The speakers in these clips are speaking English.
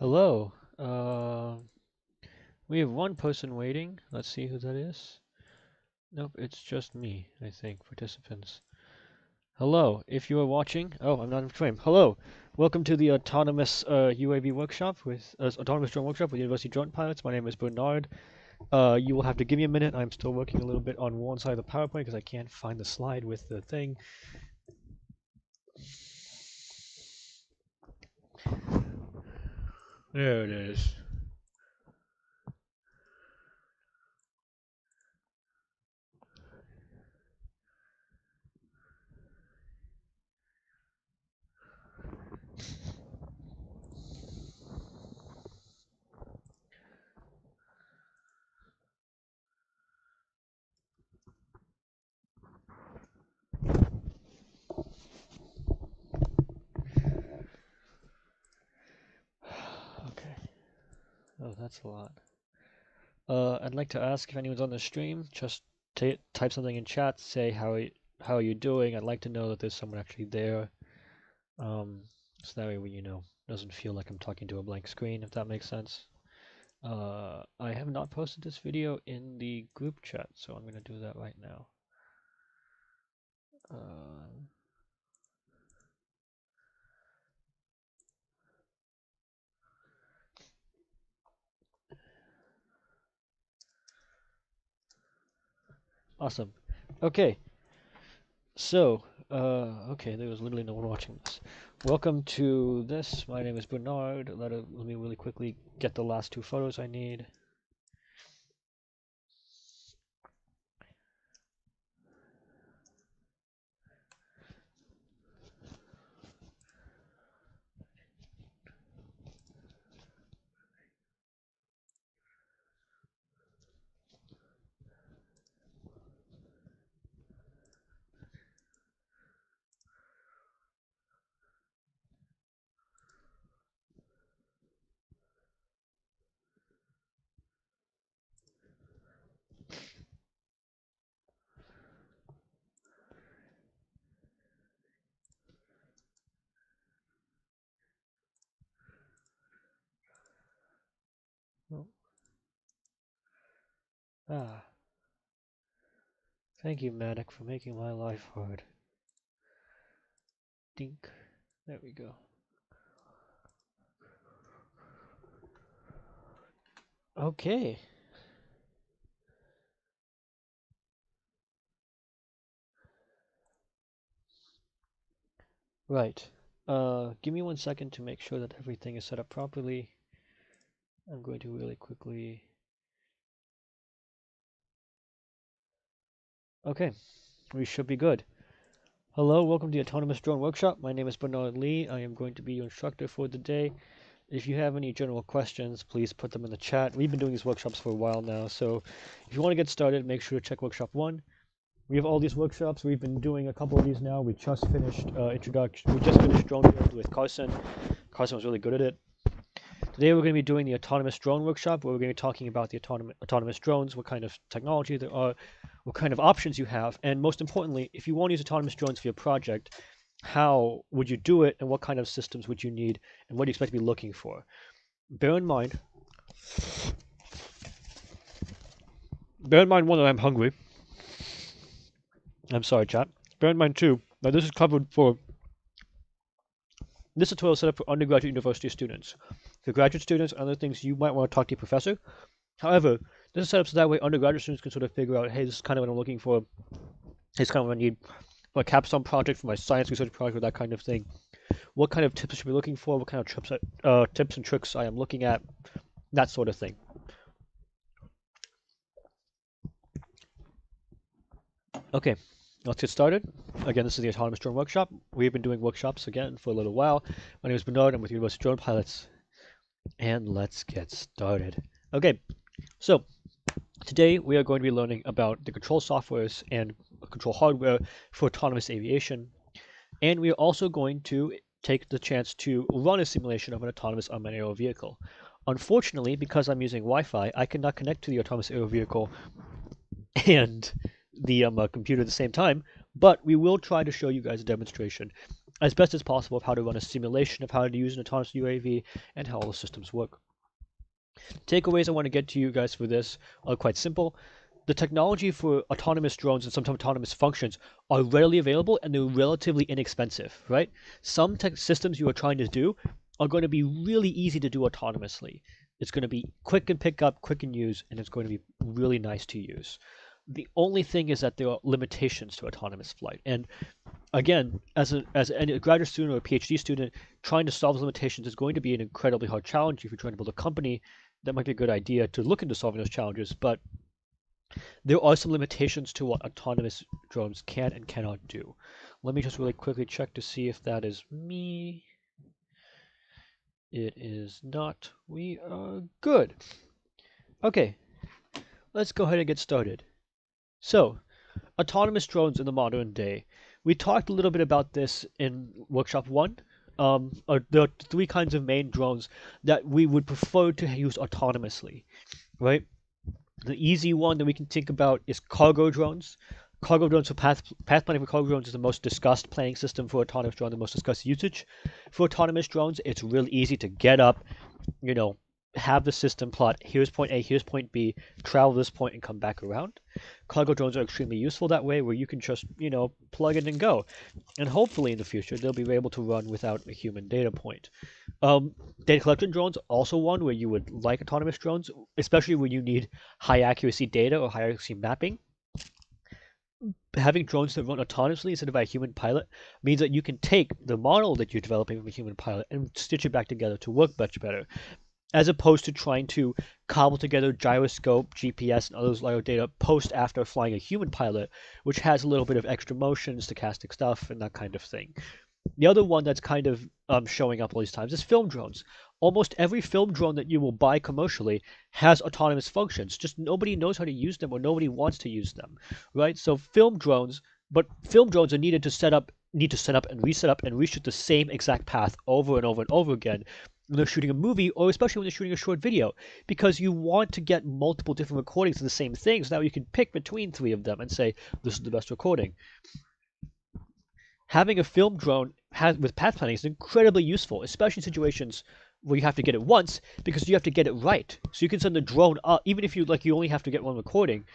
Hello. We have one person waiting. Let's see who that is. Nope, it's just me, I think, participants. Hello, if you are watching. Oh, I'm not in frame. Hello, welcome to the autonomous UAV workshop with autonomous drone workshop with University Drone Pilots. My name is Bernard. You will have to give me a minute. I'm still working a little bit on one side of the PowerPoint because I can't find the slide with the thing. There it is. Okay. Oh, that's a lot. I'd like to ask if anyone's on the stream, just type something in chat, say how are you doing. I'd like to know that there's someone actually there. Um, so that way doesn't feel like I'm talking to a blank screen, if that makes sense. I have not posted this video in the group chat, so I'm gonna do that right now. Uh, awesome. Okay, so okay, there was literally no one watching this. Welcome to this. My name is Bernard. Let me really quickly get the last two photos I need. Oh, ah, thank you, Matic, for making my life hard. Dink. There we go. Okay. Right. Give me 1 second to make sure that everything is set up properly. I'm going to really quickly. Okay, we should be good. Hello, welcome to the Autonomous Drone Workshop. My name is Bernard Lee. I am going to be your instructor for the day. If you have any general questions, please put them in the chat. We've been doing these workshops for a while now, so if you want to get started, make sure to check Workshop 1. We have all these workshops. We've been doing a couple of these now. We just finished introduction. We just finished drone build with Carson. Carson was really good at it. Today we're going to be doing the autonomous drone workshop, where we're going to be talking about the autonomous drones, what kind of technology there are, what kind of options you have, and most importantly, if you want to use autonomous drones for your project, how would you do it, and what kind of systems would you need, and what do you expect to be looking for. Bear in mind, one, that I'm hungry. I'm sorry, chat. Bear in mind, two, that this is covered for. This tutorial is set up for undergraduate university students. For graduate students, other things you might want to talk to your professor. However, this is set up so that way undergraduate students can sort of figure out, hey, this is kind of what I'm looking for. This is kind of what I need for my capstone project, for my science research project, that kind of thing. What kind of tips I should be looking for? What kind of tips and tricks I am looking at? That sort of thing. Okay, let's get started. Again, this is the Autonomous Drone Workshop. We've been doing workshops again for a little while. My name is Bernard. I'm with University Drone Pilots. And let's get started. Okay, so today we are going to be learning about the control softwares and control hardware for autonomous aviation. And we are also going to take the chance to run a simulation of an autonomous unmanned aerial vehicle. Unfortunately, because I'm using Wi-Fi, I cannot connect to the autonomous aerial vehicle and the computer at the same time, but we will try to show you guys a demonstration. as best as possible of how to run a simulation of how to use an autonomous UAV and how all the systems work. Takeaways I want to get to you guys for this are quite simple. The technology for autonomous drones and some autonomous functions are readily available and they're relatively inexpensive, right? Some tech systems you are trying to do are going to be really easy to do autonomously. It's going to be quick and pick up, quick and use, and it's going to be really nice to use. The only thing is that there are limitations to autonomous flight. And again, as a graduate student or a PhD student, trying to solve those limitations is going to be an incredibly hard challenge. If you're trying to build a company, that might be a good idea to look into solving those challenges. But there are some limitations to what autonomous drones can and cannot do. Let me just really quickly check to see if that is me. It is not. We are good. Okay, let's go ahead and get started. So, autonomous drones in the modern day. We talked a little bit about this in Workshop 1. There are three kinds of main drones that we would prefer to use autonomously, right? The easy one that we can think about is cargo drones. Cargo drones for path planning for cargo drones is the most discussed planning system for autonomous drone, the most discussed usage. For autonomous drones, it's really easy to get up, have the system plot, here's point A, here's point B, travel this point and come back around. Cargo drones are extremely useful that way, where you can just, plug in and go. And hopefully in the future, they'll be able to run without a human data point. Data collection drones, also one where you would like autonomous drones, especially when you need high accuracy data or high accuracy mapping. Having drones that run autonomously instead of by a human pilot means that you can take the model that you're developing from a human pilot and stitch it back together to work much better, as opposed to trying to cobble together gyroscope, GPS, and other LiDAR data post after flying a human pilot, which has a little bit of extra motion, stochastic stuff, and that kind of thing. The other one that's kind of showing up all these times is film drones. Almost every film drone that you will buy commercially has autonomous functions. Just nobody knows how to use them or nobody wants to use them, right? So film drones are needed to set up and reset up and reshoot the same exact path over and over and over again when they're shooting a movie, or especially when they're shooting a short video, because you want to get multiple different recordings of the same things. Now you can pick between three of them and say, this is the best recording. Having a film drone with path planning is incredibly useful, especially in situations where you have to get it once, because you have to get it right. So you can send the drone up, even if you only have to get one recording.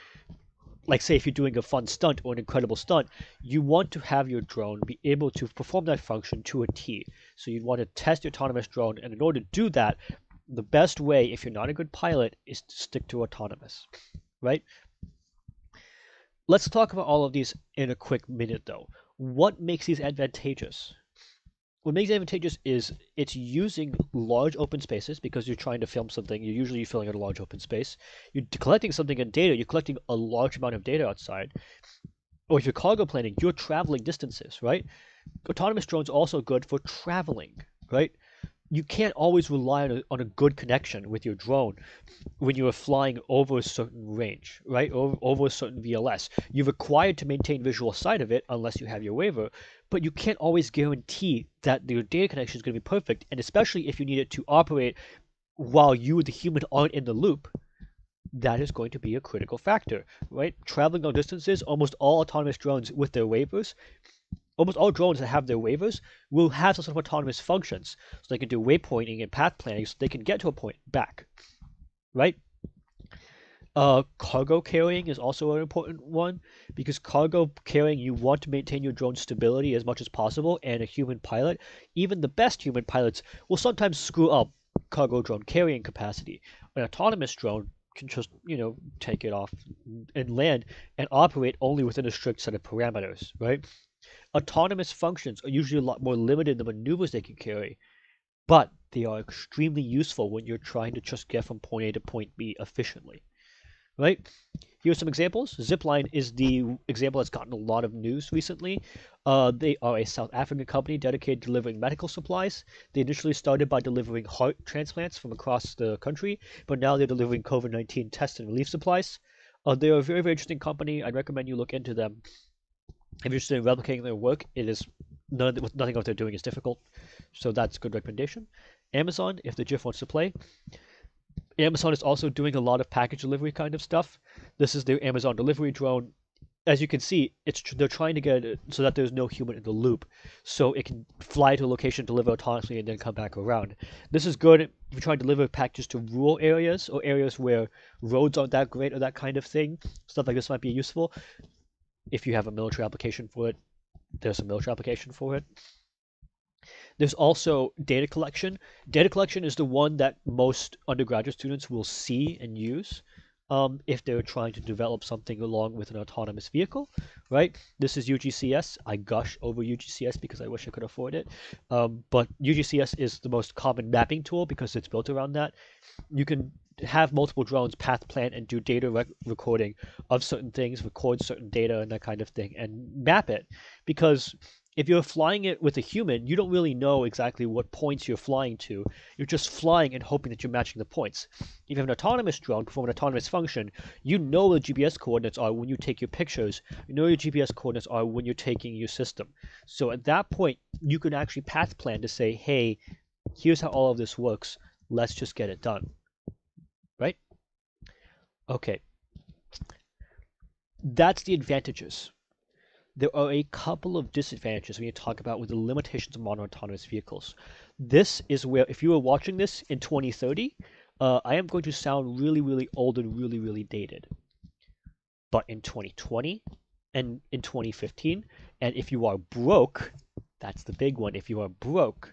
Like say if you're doing a fun stunt or an incredible stunt, you want to have your drone be able to perform that function to a T. So you'd want to test your autonomous drone, and in order to do that, the best way, if you're not a good pilot, is to stick to autonomous, right? Let's talk about all of these in a quick minute though. What makes these advantageous? What makes it advantageous is it's using large open spaces, because you're trying to film something. You're usually filling in a large open space. You're collecting something in data. You're collecting a large amount of data outside. Or if you're cargo planning, you're traveling distances, right? Autonomous drones are also good for traveling, right? You can't always rely on a good connection with your drone when you are flying over a certain range, right? Over a certain VLS. You're required to maintain visual sight of it unless you have your waiver, but you can't always guarantee that your data connection is going to be perfect, and especially if you need it to operate while you, the human, aren't in the loop, that is going to be a critical factor, right? Traveling long distances, almost all autonomous drones with their waivers, almost all drones that have their waivers will have some sort of autonomous functions. So they can do waypointing and path planning so they can get to a point back, right? Cargo carrying is also an important one, because cargo carrying, you want to maintain your drone's stability as much as possible, and a human pilot, even the best human pilots, will sometimes screw up cargo drone carrying capacity. An autonomous drone can just, take it off and land and operate only within a strict set of parameters, right? Autonomous functions are usually a lot more limited in the maneuvers they can carry, but they are extremely useful when you're trying to just get from point A to point B efficiently, right? Here are some examples. Zipline is the example that's gotten a lot of news recently. They are a South African company dedicated to delivering medical supplies. They initially started by delivering heart transplants from across the country, but now they're delivering COVID-19 test and relief supplies. They're a very, very interesting company. I'd recommend you look into them. If you're interested in replicating their work, nothing of what they're doing is difficult, so that's a good recommendation. Amazon, if the GIF wants to play. Amazon is also doing a lot of package delivery kind of stuff. This is their Amazon delivery drone. as you can see, they're trying to get it so that there's no human in the loop, so it can fly to a location, deliver autonomously, and then come back around. This is good if you try to deliver packages to rural areas or areas where roads aren't that great or that kind of thing. Stuff like this might be useful. If you have a military application for it, there's a military application for it. There's also data collection. Data collection is the one that most undergraduate students will see and use if they're trying to develop something along with an autonomous vehicle, right? This is UGCS. I gush over UGCS because I wish I could afford it. But UGCS is the most common mapping tool because it's built around that. You can have multiple drones path plan and do data recording of certain things, record certain data and that kind of thing, and map it. Because if you're flying it with a human, you don't really know exactly what points you're flying to. You're just flying and hoping that you're matching the points. If you have an autonomous drone perform an autonomous function, you know what the GPS coordinates are when you take your pictures. You know your GPS coordinates are when you're taking your system. So at that point, you can actually path plan to say, hey, here's how all of this works. Let's just get it done. Right? Okay. That's the advantages. There are a couple of disadvantages when you talk about with the limitations of modern autonomous vehicles. This is where, if you were watching this in 2030, I am going to sound really, really old and really, really dated. But in 2020 and in 2015, and if you are broke, that's the big one, if you are broke,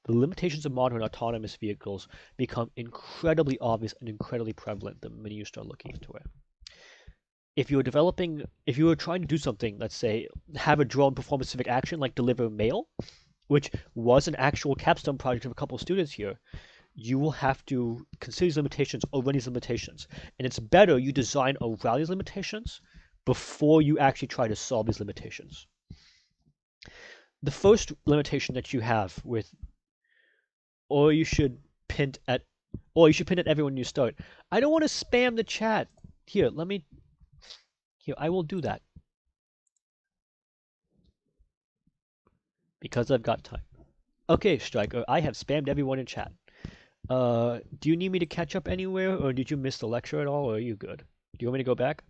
the limitations of modern autonomous vehicles become incredibly obvious and incredibly prevalent the minute you start looking into it. If you were trying to do something, let's say, have a drone perform a specific action like deliver mail, which was an actual capstone project of a couple of students here, you will have to consider these limitations or run these limitations. And it's better you design around these limitations before you actually try to solve these limitations. The first limitation that you have with, or you should pin at everyone you start. I don't want to spam the chat. Here, I will do that. Because I've got time. Okay, Striker, I have spammed everyone in chat. Do you need me to catch up anywhere, or did you miss the lecture at all, or are you good? Do you want me to go back?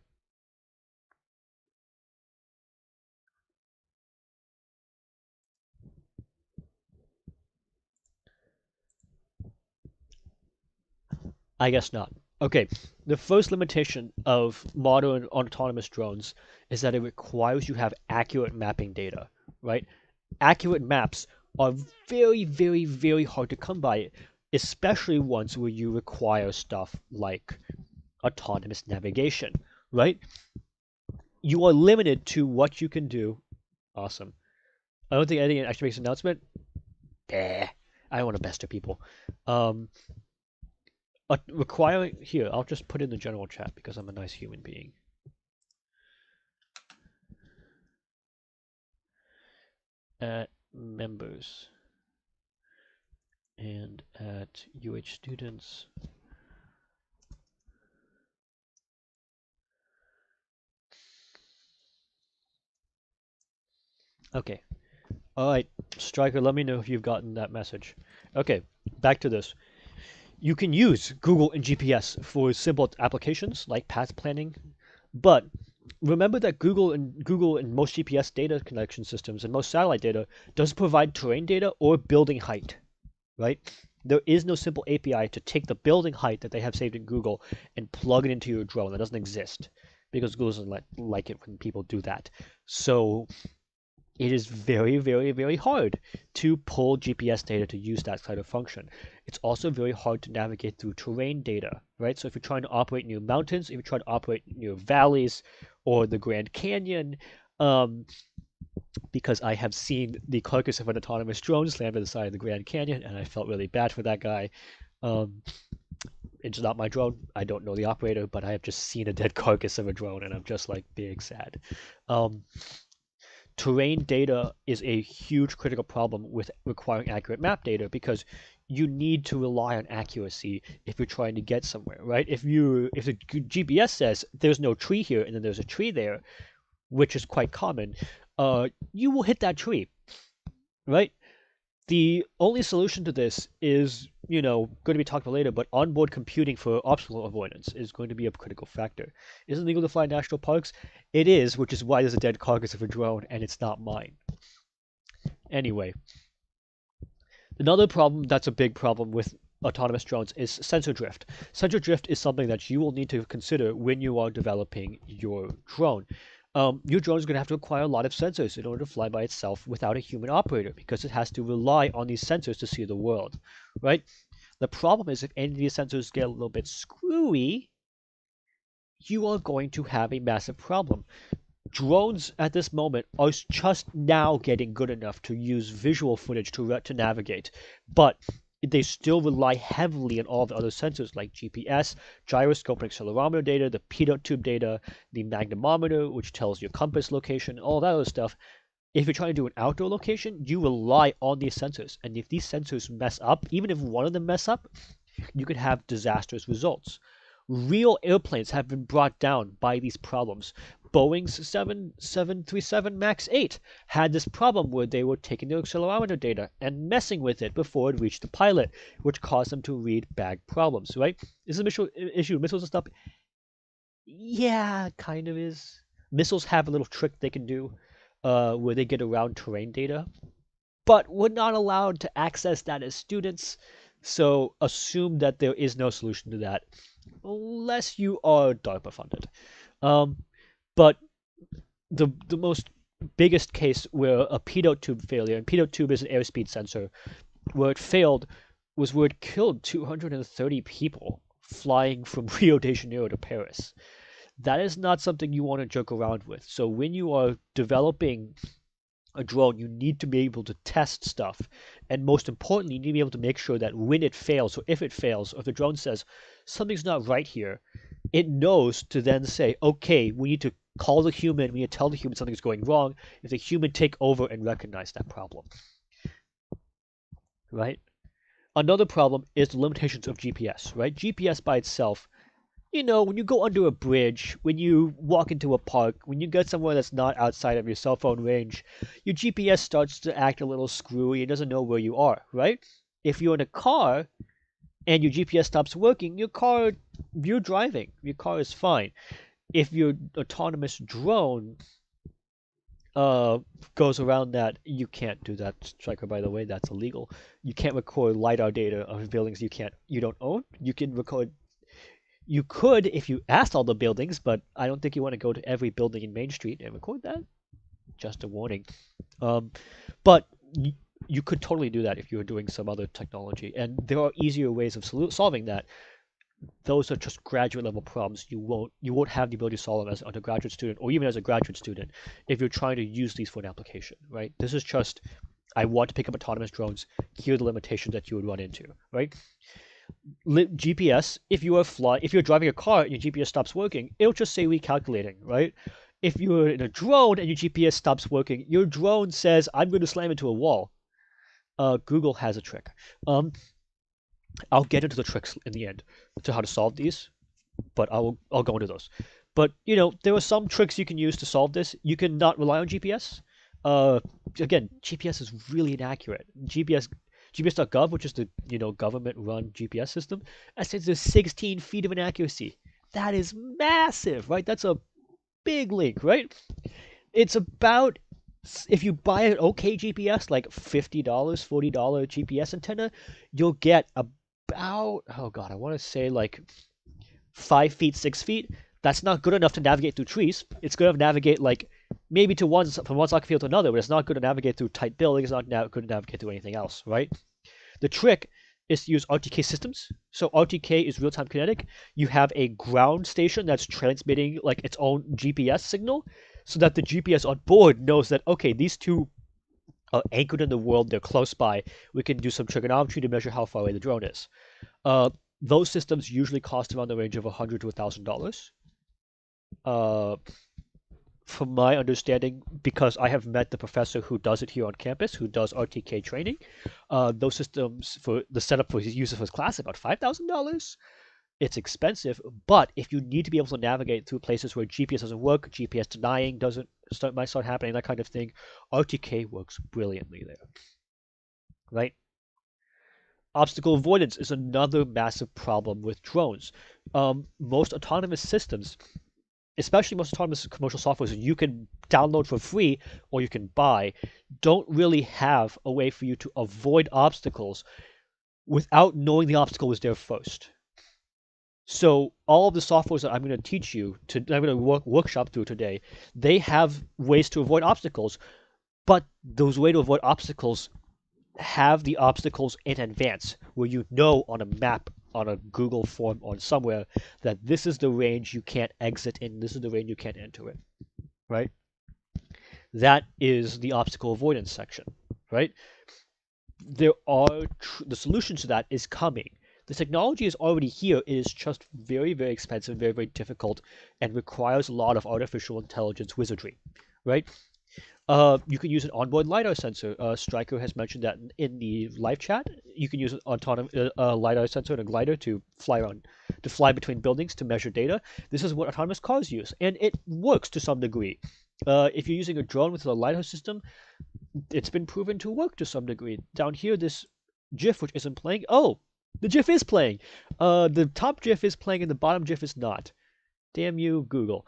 I guess not. Okay, the first limitation of modern autonomous drones is that it requires you have accurate mapping data, right? Accurate maps are very, very, very hard to come by, especially ones where you require stuff like autonomous navigation, right? You are limited to what you can do. Awesome. I don't think anything actually makes an announcement. I don't want to pester people. Requiring here, I'll just put in the general chat because I'm a nice human being. At members and at UH students. Okay. All right, Striker, let me know if you've gotten that message. Okay, back to this. You can use Google and GPS for simple applications like path planning, but remember that Google and most GPS data connection systems and most satellite data does provide terrain data or building height, right? There is no simple API to take the building height that they have saved in Google and plug it into your drone. That doesn't exist because Google doesn't like it when people do that. So it is very, very, very hard to pull GPS data to use that kind of function. It's also very hard to navigate through terrain data, right? So if you're trying to operate near mountains, if you're trying to operate near valleys or the Grand Canyon, because I have seen the carcass of an autonomous drone slammed by the side of the Grand Canyon, and I felt really bad for that guy. It's not my drone. I don't know the operator, but I have just seen a dead carcass of a drone, and I'm just like being sad. Terrain data is a huge critical problem with requiring accurate map data because you need to rely on accuracy if you're trying to get somewhere, right? If the GPS says there's no tree here and then there's a tree there, which is quite common, you will hit that tree, right? The only solution to this is, going to be talked about later, but onboard computing for obstacle avoidance is going to be a critical factor. Is it legal to fly in national parks? It is, which is why there's a dead carcass of a drone, and it's not mine. Anyway, another problem that's a big problem with autonomous drones is sensor drift. Sensor drift is something that you will need to consider when you are developing your drone. Your drone is going to have to acquire a lot of sensors in order to fly by itself without a human operator because it has to rely on these sensors to see the world, right? The problem is if any of these sensors get a little bit screwy, you are going to have a massive problem. Drones at this moment are just now getting good enough to use visual footage to navigate, but they still rely heavily on all the other sensors like GPS, gyroscope and accelerometer data, the pitot tube data, the magnetometer, which tells your compass location, all that other stuff. If you're trying to do an outdoor location, you rely on these sensors. And if these sensors mess up, even if one of them mess up, you could have disastrous results. Real airplanes have been brought down by these problems. Boeing's 737 MAX 8 had this problem where they were taking their accelerometer data and messing with it before it reached the pilot, which caused them to read bad problems, right? Is this an issue with missiles and stuff? Yeah, kind of is. Missiles have a little trick they can do where they get around terrain data, but we're not allowed to access that as students, so assume that there is no solution to that unless you are DARPA funded. Um, but the most biggest case where a pitot tube failure, and pitot tube is an airspeed sensor, where it failed was where it killed 230 people flying from Rio de Janeiro to Paris. That is not something you want to joke around with. So when you are developing a drone, you need to be able to test stuff. And most importantly, you need to be able to make sure that when it fails, or if it fails, or if the drone says something's not right here, it knows to then say, okay, we need to call the human, we need to tell the human something's going wrong. If the human take over and recognize that problem, right? Another problem is the limitations of GPS, right? GPS by itself, when you go under a bridge, when you walk into a park, when you get somewhere that's not outside of your cell phone range, your GPS starts to act a little screwy. It doesn't know where you are, right? If you're in a car and your GPS stops working, you're driving. Your car is fine. If your autonomous drone uh, goes around that, you can't do that, Striker, by the way. That's illegal. You can't record LiDAR data of buildings you don't own. You could if you asked all the buildings, but I don't think you want to go to every building in Main Street and record that. Just a warning. Um, but you could totally do that if you were doing some other technology, and there are easier ways of solving that. Those are just graduate level problems. You won't have the ability to solve them as an undergraduate student or even as a graduate student if you're trying to use these for an application, right? This is just I want to pick up autonomous drones. Here are the limitations that you would run into, right? GPS, if you're driving a car and your GPS stops working, it'll just say recalculating, right? If you're in a drone and your GPS stops working, your drone says, I'm going to slam into a wall. Google has a trick. I'll get into the tricks in the end to how to solve these, but I'll go into those. But there are some tricks you can use to solve this. You can not rely on GPS. Again, GPS is really inaccurate. GPS.gov, which is the government-run GPS system, that says there's 16 feet of inaccuracy. That is massive, right? That's a big leak, right? It's about if you buy an okay GPS, like $50, $40 GPS antenna, you'll get about I want to say like 5 feet, 6 feet. That's not good enough to navigate through trees. It's good enough to navigate like maybe from one soccer field to another, but it's not good to navigate through tight buildings. It's not good to navigate through anything else, right? The trick is to use RTK systems. So RTK is real-time kinetic. You have a ground station that's transmitting like its own GPS signal, so that the GPS on board knows that okay, these two are anchored in the world. They're close by. We can do some trigonometry to measure how far away the drone is. Those systems usually cost around the range of $100 to $1,000. From my understanding, because I have met the professor who does it here on campus, who does RTK training, those systems for the setup for his use of his class about $5,000. It's expensive, but if you need to be able to navigate through places where GPS doesn't work, GPS denying might start happening, that kind of thing, RTK works brilliantly there. right? Obstacle avoidance is another massive problem with drones. Most autonomous systems, especially most autonomous commercial software that you can download for free or you can buy, don't really have a way for you to avoid obstacles without knowing the obstacle was there first. So all of the softwares that I'm going to teach you, I'm going to workshop through today, they have ways to avoid obstacles, but those ways to avoid obstacles have the obstacles in advance, where you know on a map, on a Google form, on somewhere that this is the range you can't exit in, this is the range you can't enter in, right? That is the obstacle avoidance section, right? The solution to that is coming. The technology is already here. It is just very, very expensive, very, very difficult, and requires a lot of artificial intelligence wizardry, right? You can use an onboard lidar sensor. Stryker has mentioned that in the live chat. You can use an autonomous lidar sensor and a glider to fly between buildings to measure data. This is what autonomous cars use, and it works to some degree. If you're using a drone with a lidar system, it's been proven to work to some degree. Down here, this GIF which isn't playing. Oh, the GIF is playing. The top GIF is playing and the bottom GIF is not. Damn you, Google.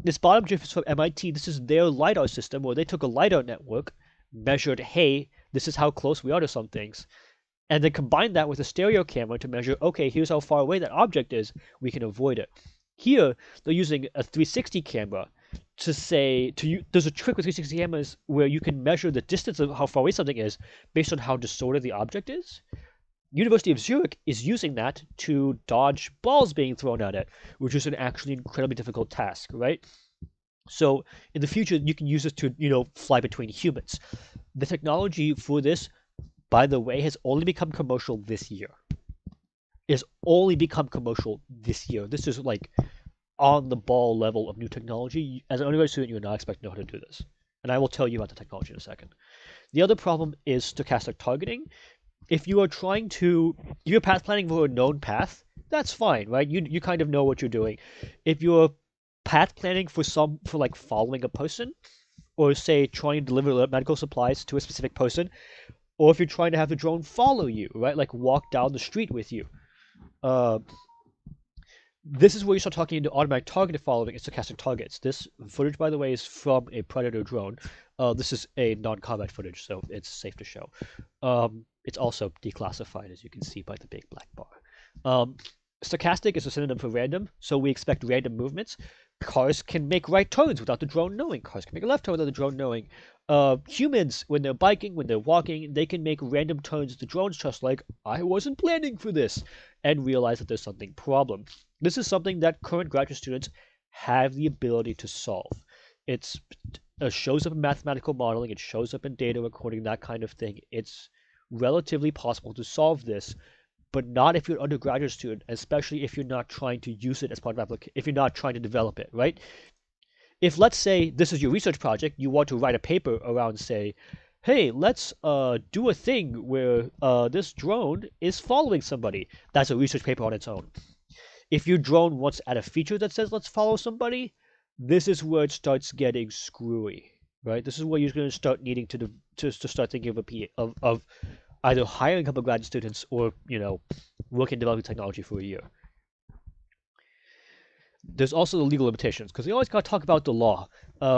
This bottom GIF is from MIT. This is their LiDAR system where they took a LiDAR network, measured, hey, this is how close we are to some things, and then combined that with a stereo camera to measure, okay, here's how far away that object is, we can avoid it. Here, they're using a 360 camera to say, there's a trick with 360 cameras where you can measure the distance of how far away something is based on how distorted the object is. University of Zurich is using that to dodge balls being thrown at it, which is an actually incredibly difficult task, right? So in the future, you can use this to, fly between humans. The technology for this, by the way, has only become commercial this year. It's only become commercial this year. This is like on the ball level of new technology. As an undergraduate student, you would not expect to know how to do this. And I will tell you about the technology in a second. The other problem is stochastic targeting. If you're path planning for a known path, that's fine, right? You kind of know what you're doing. If you're path planning for like following a person, or say trying to deliver medical supplies to a specific person, or if you're trying to have the drone follow you, right? Like walk down the street with you. This is where you start talking into automatic targeted following and stochastic targets. This footage, by the way, is from a Predator drone. This is a non-combat footage, so it's safe to show. It's also declassified, as you can see by the big black bar. Stochastic is a synonym for random, so we expect random movements. Cars can make right turns without the drone knowing. Cars can make a left turn without the drone knowing. Humans, when they're biking, when they're walking, they can make random turns. The drone's just like, I wasn't planning for this, and realize that there's something problem. This is something that current graduate students have the ability to solve. It shows up in mathematical modeling, it shows up in data recording, that kind of thing. It's relatively possible to solve this, but not if you're an undergraduate student, especially if you're not trying to use it as part of application, if you're not trying to develop it, right? If, let's say, this is your research project, you want to write a paper around, say, hey, let's do a thing where this drone is following somebody. That's a research paper on its own. If your drone wants to add a feature that says let's follow somebody, this is where it starts getting screwy, right? This is where you're going to start needing to start thinking of either hiring a couple of graduate students or working developing technology for a year. There's also the legal limitations, because we always got to talk about the law,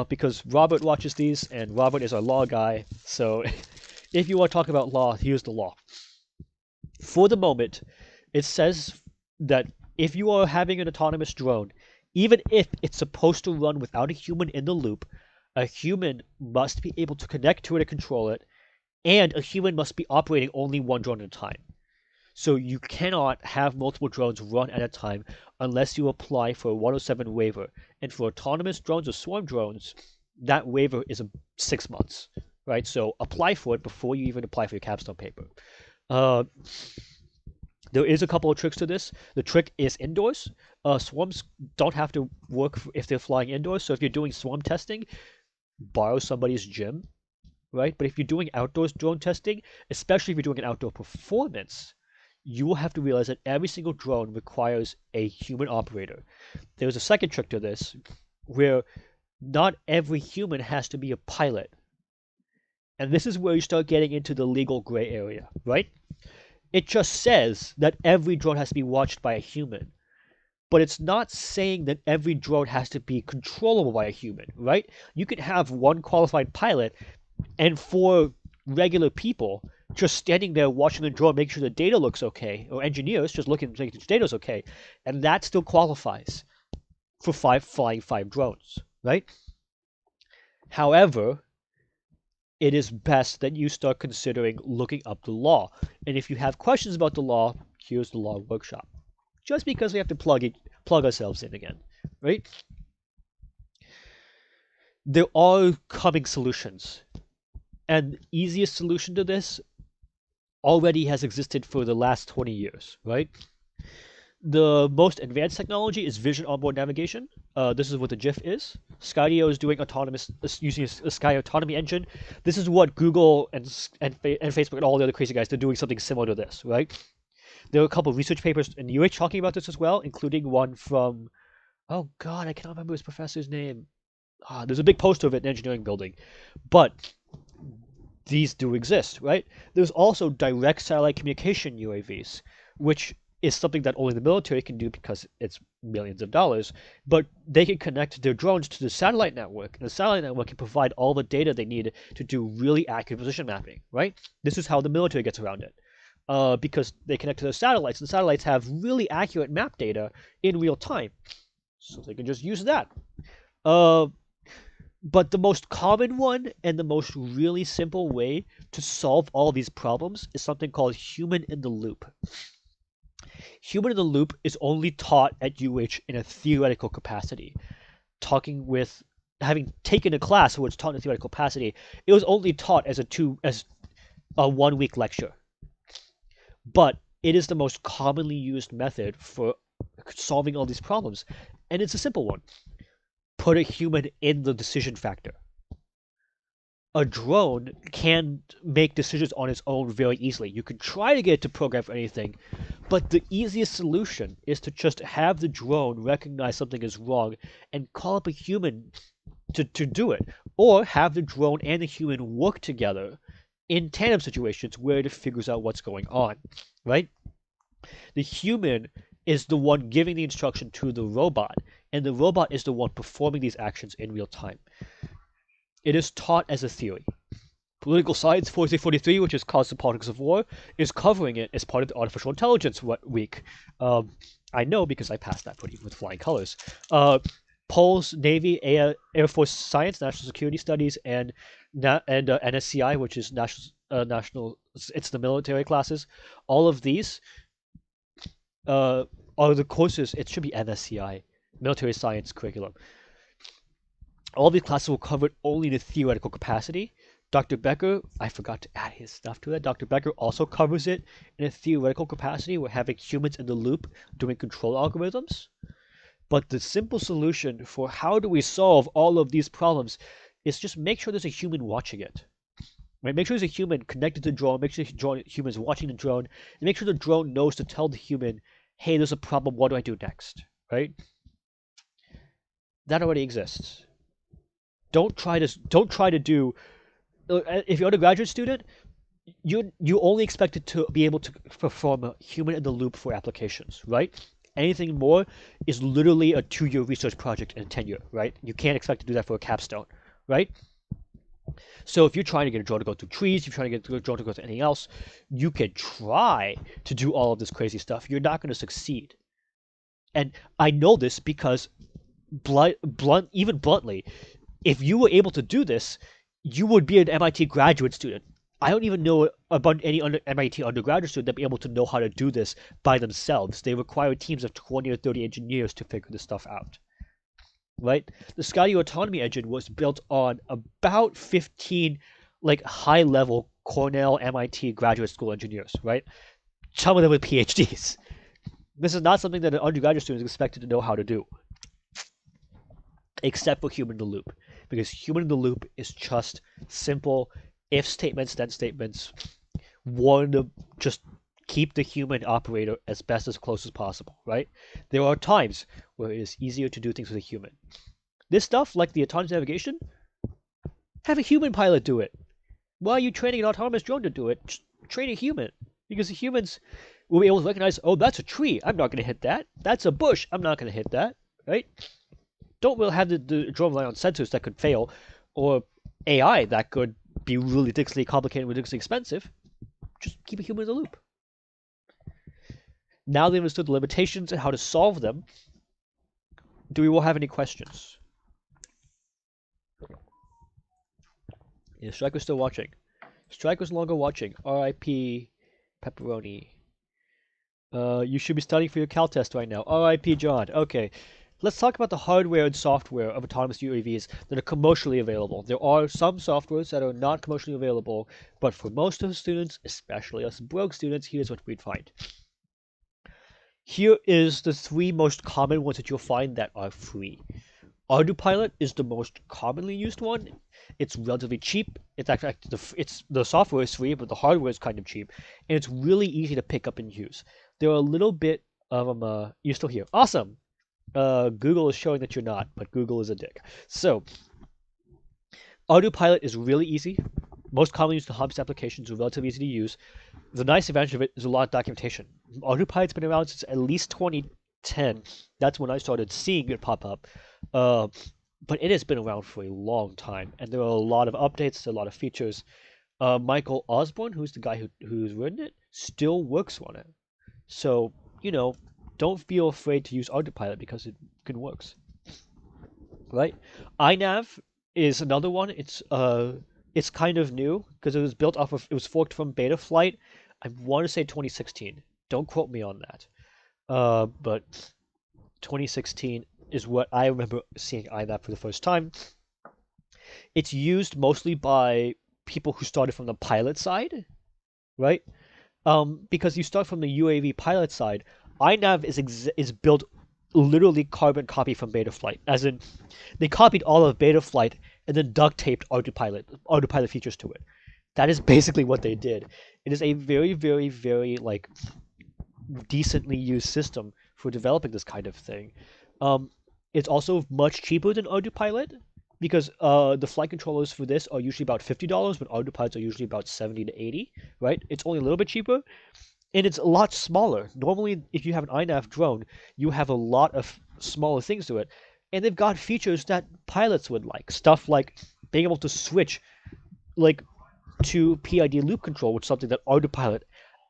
because Robert watches these, and Robert is our law guy. So if you want to talk about law, here's the law. For the moment, it says that if you are having an autonomous drone, even if it's supposed to run without a human in the loop, a human must be able to connect to it and control it, and a human must be operating only one drone at a time. So you cannot have multiple drones run at a time unless you apply for a 107 waiver. And for autonomous drones or swarm drones, that waiver is 6 months, right? So apply for it before you even apply for your capstone paper. There is a couple of tricks to this. The trick is indoors. Swarms don't have to work if they're flying indoors. So if you're doing swarm testing, borrow somebody's gym, right? But if you're doing outdoors drone testing, especially if you're doing an outdoor performance, you will have to realize that every single drone requires a human operator. There's a second trick to this, where not every human has to be a pilot. And this is where you start getting into the legal gray area, right? It just says that every drone has to be watched by a human, but it's not saying that every drone has to be controllable by a human, right? You could have one qualified pilot and four regular people just standing there watching the drone, making sure the data looks okay, or engineers just looking to make sure the data's okay, and that still qualifies for flying five drones, right? However, it is best that you start considering looking up the law. And if you have questions about the law, here's the law workshop. Just because we have to plug ourselves in again, right? There are coming solutions. And the easiest solution to this already has existed for the last 20 years, right? The most advanced technology is vision onboard navigation. This is what the GIF is. Skydio is doing using a Sky autonomy engine. This is what Google and Facebook and all the other crazy guys, they're doing something similar to this, right? There are a couple of research papers in the UH talking about this as well, including one from, oh god, I cannot remember his professor's name. There's a big poster of it in an engineering building. But these do exist, right? There's also direct satellite communication UAVs, which is something that only the military can do because it's millions of dollars, but they can connect their drones to the satellite network, and the satellite network can provide all the data they need to do really accurate position mapping, right? This is how the military gets around it. Because they connect to their satellites, and the satellites have really accurate map data in real time. So they can just use that. But the most common one and the most really simple way to solve all these problems is something called human in the loop. Human in the loop is only taught at UH in a theoretical capacity. Having taken a class where it's taught in a theoretical capacity, it was only taught as a 1 week lecture. But it is the most commonly used method for solving all these problems, and it's a simple one. Put a human in the decision factor. A drone can make decisions on its own very easily. You could try to get it to program for anything, but the easiest solution is to just have the drone recognize something is wrong and call up a human to do it. Or have the drone and the human work together in tandem situations where it figures out what's going on, right? The human is the one giving the instruction to the robot, and the robot is the one performing these actions in real time. It is taught as a theory. Political Science 4343, which is Cause and Politics of War, is covering it as part of the Artificial Intelligence Week. I know because I passed that with flying colors. Polls, Navy, Air Force Science, National Security Studies, and NSCI, which is national. It's the military classes. All of these are the courses. It should be NSCI, Military Science Curriculum. All these classes will cover it only in a theoretical capacity. Dr. Becker, I forgot to add his stuff to it. Dr. Becker also covers it in a theoretical capacity. We're having humans in the loop doing control algorithms. But the simple solution for how do we solve all of these problems is just make sure there's a human watching it. Right? Make sure there's a human connected to the drone. Make sure the human is watching the drone. And make sure the drone knows to tell the human, hey, there's a problem. What do I do next? Right? That already exists. Don't try to do. If you're a graduate student, you only expected to be able to perform a human in the loop for applications, right? Anything more is literally a 2-year research project and a tenure, right? You can't expect to do that for a capstone, right? So if you're trying to get a drone to go through trees, you're trying to get a drone to go through anything else, you can try to do all of this crazy stuff. You're not going to succeed. And I know this because even bluntly, if you were able to do this, you would be an MIT graduate student. I don't even know about any MIT undergraduate student that be able to know how to do this by themselves. They require teams of 20 or 30 engineers to figure this stuff out. Right? The Skydio autonomy engine was built on about 15 high-level Cornell, MIT graduate school engineers, right? Some of them with PhDs. This is not something that an undergraduate student is expected to know how to do, except for human in the loop, because human in the loop is just simple if statements, then statements. One to just keep the human operator as best as close as possible, right? There are times where it is easier to do things with a human. This stuff, like the autonomous navigation, have a human pilot do it. Why are you training an autonomous drone to do it? Just train a human. Because humans will be able to recognize, oh, that's a tree. I'm not going to hit that. That's a bush. I'm not going to hit that. Right? Don't really have the drone rely on sensors that could fail or AI that could be really ridiculously complicated and ridiculously expensive. Just keep a human in the loop. Now they understood the limitations and how to solve them. Do we all have any questions? Is Striker's still watching? Striker's no longer watching. R.I.P. Pepperoni. You should be studying for your Cal test right now. R.I.P. John. Okay. Let's talk about the hardware and software of autonomous UAVs that are commercially available. There are some softwares that are not commercially available, but for most of the students, especially us broke students, here's what we'd find. Here is the 3 most common ones that you'll find that are free. Autopilot is the most commonly used one. It's relatively cheap. It's actually the software is free, but the hardware is kind of cheap, and it's really easy to pick up and use. There are a little bit of them. You're still here. Awesome. Google is showing that you're not, but Google is a dick. So, Autopilot is really easy. Most commonly used in hobbyist applications are relatively easy to use. The nice advantage of it is a lot of documentation. Autopilot's been around since at least 2010. That's when I started seeing it pop up. But it has been around for a long time, and there are a lot of updates, a lot of features. Michael Osborne, who's the guy who's written it, still works on it. So, don't feel afraid to use Autopilot because it can works. Right? iNav is another one. It's kind of new because it was forked from Betaflight. I want to say 2016. Don't quote me on that. But 2016 is what I remember seeing iNav for the first time. It's used mostly by people who started from the pilot side, right? Because you start from the UAV pilot side, iNav is built literally carbon copy from Betaflight, as in they copied all of Betaflight and then duct taped autopilot features to it. That is basically what they did. It is a very, very, very decently used system for developing this kind of thing. It's also much cheaper than autopilot because the flight controllers for this are usually about $50, but autopilots are usually about 70 to 80, right? It's only a little bit cheaper, and it's a lot smaller. Normally, if you have an iNav drone, you have a lot of smaller things to it, and they've got features that pilots would like. Stuff like being able to switch to PID loop control, which is something that autopilot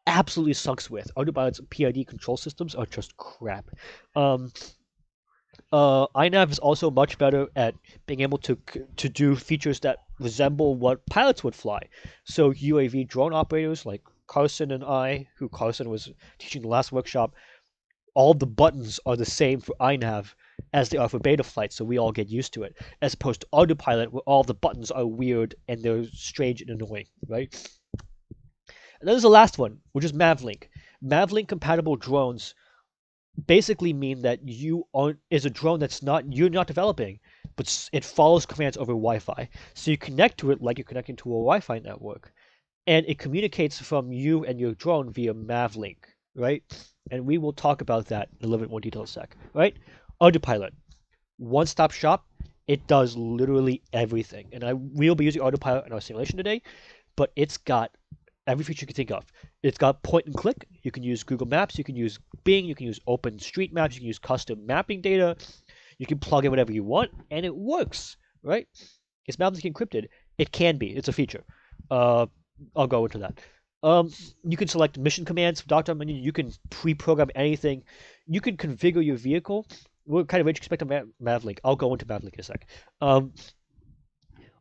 absolutely sucks with. Autopilot's PID control systems are just crap. iNav is also much better at being able to do features that resemble what pilots would fly. So UAV drone operators like Carson and I, who Carson was teaching the last workshop, all the buttons are the same for iNav as they are for Betaflight, so we all get used to it, as opposed to autopilot, where all the buttons are weird and they're strange and annoying, right? And then there's the last one, which is Mavlink. Mavlink compatible drones basically mean that is a drone you're not developing, but it follows commands over Wi-Fi. So you connect to it like you're connecting to a Wi-Fi network, and it communicates from you and your drone via Mavlink, right? And we will talk about that in a little bit more detail in a sec, right? Autopilot, one-stop shop. It does literally everything, and we'll be using Autopilot in our simulation today, but it's got every feature you can think of. It's got point and click. You can use Google Maps. You can use Bing. You can use OpenStreetMaps. You can use custom mapping data. You can plug in whatever you want, and it works, right? Is Mavlink encrypted? It can be. It's a feature. I'll go into that. You can select mission commands from drop-down menu. You can pre-program anything. You can configure your vehicle. What kind of range you expect on Mavlink? I'll go into Mavlink in a sec.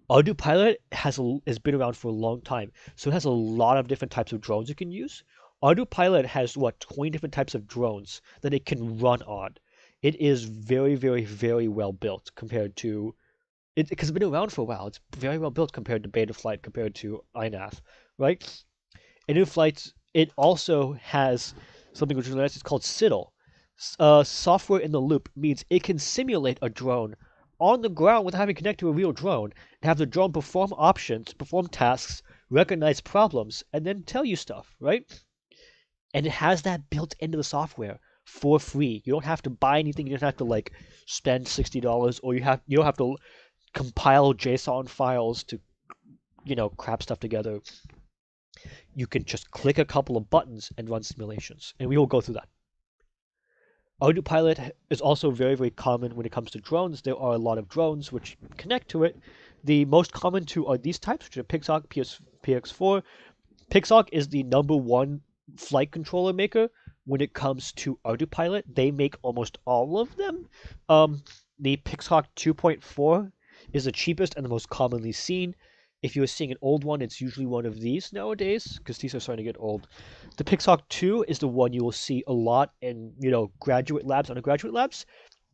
Autopilot has been around for a long time, so it has a lot of different types of drones you can use. Autopilot has 20 different types of drones that it can run on. It is very, very, very well built compared to it, because it's been around for a while. It's very well built compared to Betaflight, compared to iNav, right? And in flights, it also has something which is nice. It's called SIDL. Software in the loop means it can simulate a drone on the ground without having to connect to a real drone and have the drone perform tasks, recognize problems, and then tell you stuff, right? And it has that built into the software for free. You don't have to buy anything. You don't have to spend $60, or you don't have to compile JSON files to crap stuff together, you can just click a couple of buttons and run simulations. And we will go through that. Autopilot is also very, very common when it comes to drones. There are a lot of drones which connect to it. The most common two are these types, which are Pixhawk, PX4. Pixhawk is the #1 flight controller maker when it comes to autopilot. They make almost all of them. The Pixhawk 2.4 is the cheapest and the most commonly seen. If you're seeing an old one, it's usually one of these nowadays, because these are starting to get old. The Pixhawk 2 is the one you will see a lot in, graduate labs, undergraduate labs.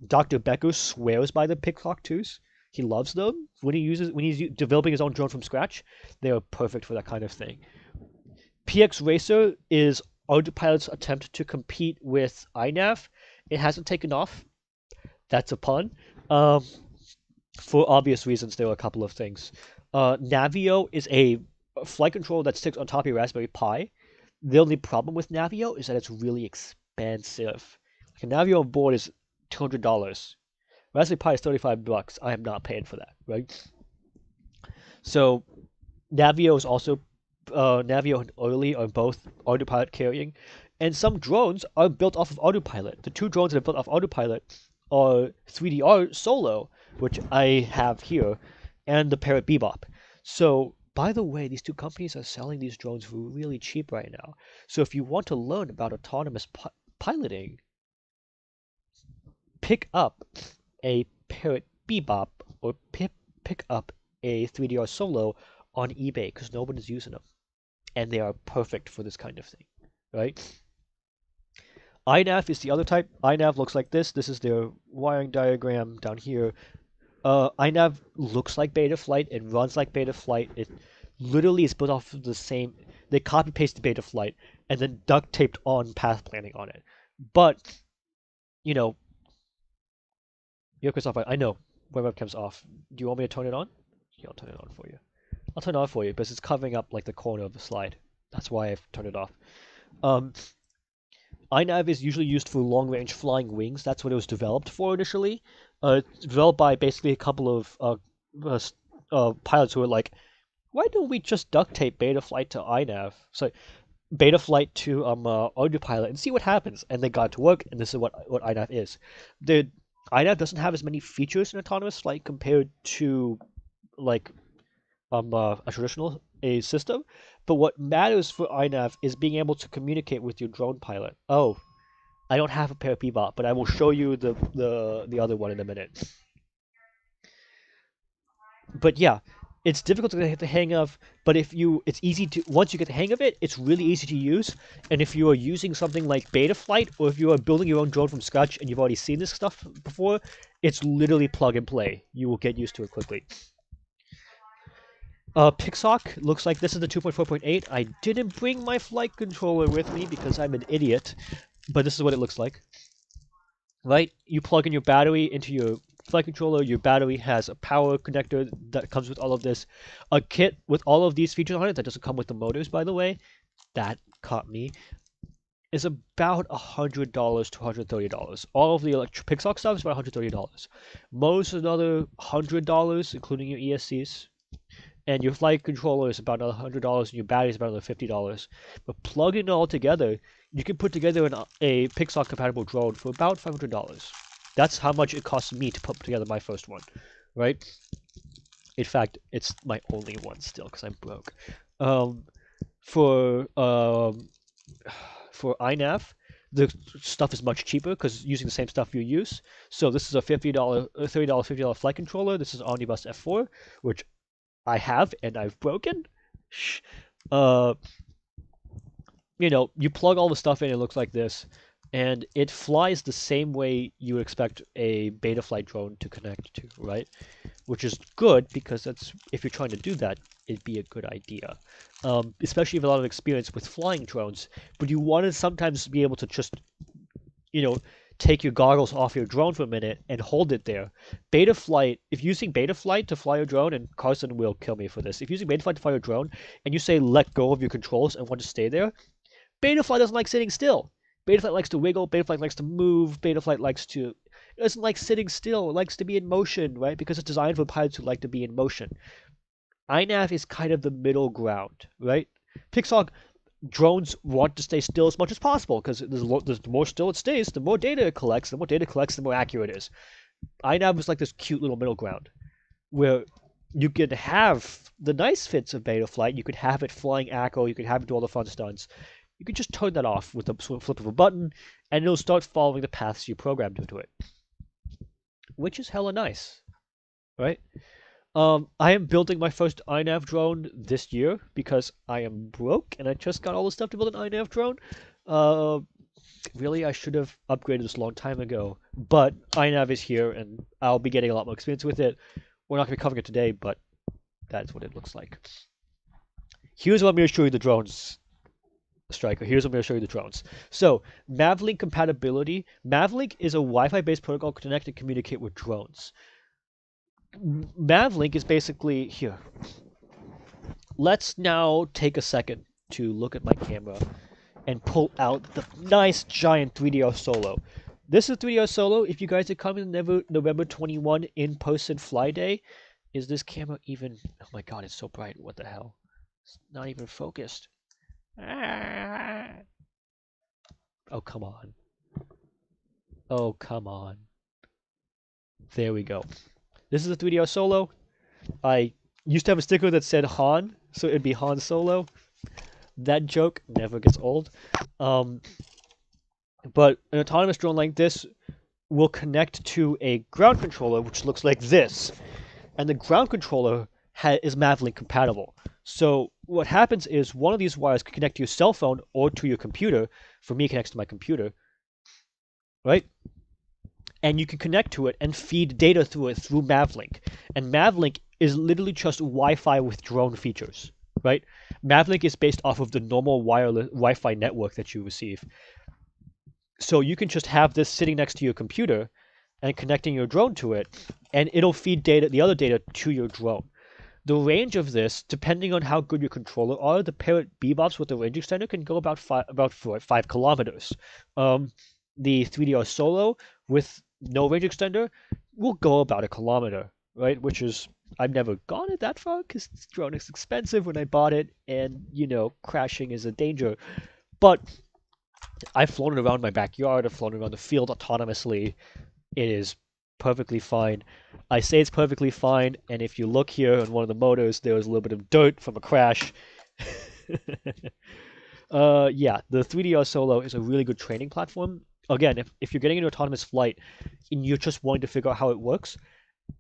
Dr. Becker swears by the Pixhawk 2s. He loves them. When he's developing his own drone from scratch, they are perfect for that kind of thing. PX Racer is Autopilot's attempt to compete with iNav. It hasn't taken off. That's a pun. For obvious reasons, there are a couple of things. Navio is a flight controller that sticks on top of your Raspberry Pi. The only problem with Navio is that it's really expensive. Like a Navio on board is $200. Raspberry Pi is $35. I am not paying for that, right? So Navio is also Navio and Orly are both autopilot carrying, and some drones are built off of autopilot. The two drones that are built off autopilot are 3DR Solo, which I have here, and the Parrot Bebop. So, by the way, these two companies are selling these drones for really cheap right now. So if you want to learn about autonomous piloting, pick up a Parrot Bebop or pick up a 3DR Solo on eBay because nobody's using them. And they are perfect for this kind of thing, right? iNav is the other type. iNav looks like this. This is their wiring diagram down here. iNav looks like Betaflight. It runs like Betaflight. It literally is built off of the same. They copy pasted Betaflight and then duct taped on path planning on it. But your Christoph, I know my webcam's off. Do you want me to turn it on? Yeah, I'll turn it on for you. I'll turn it on for you because it's covering up like the corner of the slide. That's why I've turned it off. iNav is usually used for long-range flying wings. That's what it was developed for initially. It's developed by basically a couple of pilots who were like, why don't we just duct tape Betaflight to iNav? So Betaflight to autopilot and see what happens. And they got to work, and this is what iNav is. The iNav doesn't have as many features in autonomous flight compared to like a traditional system, but what matters for iNav is being able to communicate with your drone pilot. Oh, I don't have a Parrot Bebop, but I will show you the other one in a minute. But yeah, it's difficult to get the hang of, but it's easy to, once you get the hang of it, it's really easy to use. And if you are using something like Betaflight, or if you are building your own drone from scratch and you've already seen this stuff before, it's literally plug and play. You will get used to it quickly. Pixhawk looks like this is the 2.4.8. I didn't bring my flight controller with me because I'm an idiot, but this is what it looks like. Right? You plug in your battery into your flight controller. Your battery has a power connector that comes with all of this. A kit with all of these features on it that doesn't come with the motors, by the way. That caught me. Is about $100 to $130. All of the Pixhawk stuff is about $130. Most is another $100, including your ESCs. And your flight controller is about another $100, and your battery is about another $50. But plugging it all together, you can put together a Pixhawk compatible drone for about $500. That's how much it cost me to put together my first one, right? In fact, it's my only one still because I'm broke. For iNav, the stuff is much cheaper because using the same stuff you use. So this is a $30, $50 flight controller. This is Omnibus F4, which I have and I've broken. You plug all the stuff in, it looks like this, and it flies the same way you would expect a Betaflight drone to connect to, right? Which is good because if you're trying to do that, it'd be a good idea. Especially if you have a lot of experience with flying drones, but you want to sometimes be able to just, take your goggles off your drone for a minute and hold it there. Betaflight, if using Betaflight to fly your drone, and Carson will kill me for this, if using Betaflight to fly your drone and you say let go of your controls and want to stay there, Betaflight doesn't like sitting still. Betaflight likes to wiggle, Betaflight likes to move, it doesn't like sitting still, it likes to be in motion, right? Because it's designed for pilots who like to be in motion. iNav is kind of the middle ground, right? Pixhawk drones want to stay still as much as possible because the more still it stays, the more data it collects. The more data it collects, the more accurate it is. iNav is like this cute little middle ground where you could have the nice fits of Betaflight. You could have it flying ACO. You could have it do all the fun stunts. You could just turn that off with the flip of a button, and it'll start following the paths you programmed into it, which is hella nice, right? I am building my first iNav drone this year because I am broke and I just got all the stuff to build an iNav drone. Uh, really, I should have upgraded this a long time ago, but iNav is here and I'll be getting a lot more experience with it. We're not going to be covering it today, but that's what it looks like. Here's what I'm going to show you the drones, Striker. Here's what I'm going to show you the drones. So, Mavlink compatibility. Mavlink is a Wi-Fi based protocol to connect and communicate with drones. Mavlink is basically here. Let's now take a second to look at my camera and pull out the nice giant 3DO Solo. This is 3DO Solo. If you guys are coming November 21 in-person fly day, is this camera even... Oh my god, it's so bright. What the hell? It's not even focused. Ah. Oh, come on. Oh, come on. There we go. This is a 3DO Solo. I used to have a sticker that said Han, so it'd be Han Solo. That joke never gets old. But an autonomous drone like this will connect to a ground controller, which looks like this. And the ground controller is Mavlink compatible. So what happens is one of these wires can connect to your cell phone or to your computer. For me, it connects to my computer. Right? And you can connect to it and feed data through it through Mavlink. And Mavlink is literally just Wi-Fi with drone features, right? Mavlink is based off of the normal wireless Wi-Fi network that you receive. So you can just have this sitting next to your computer and connecting your drone to it, and it'll feed data, the other data, to your drone. The range of this, depending on how good your controller are, the Parrot Bebops with the range extender can go about 5 kilometers. The 3DO Solo with no range extender will go about 1 kilometer, right? Which is, I've never gone it that far because this drone is expensive when I bought it, and, you know, crashing is a danger. But I've flown it around my backyard, I've flown it around the field autonomously. It is perfectly fine. I say it's perfectly fine, and if you look here on one of the motors, there was a little bit of dirt from a crash. Yeah, the 3DO Solo is a really good training platform. Again, if you're getting into autonomous flight and you're just wanting to figure out how it works,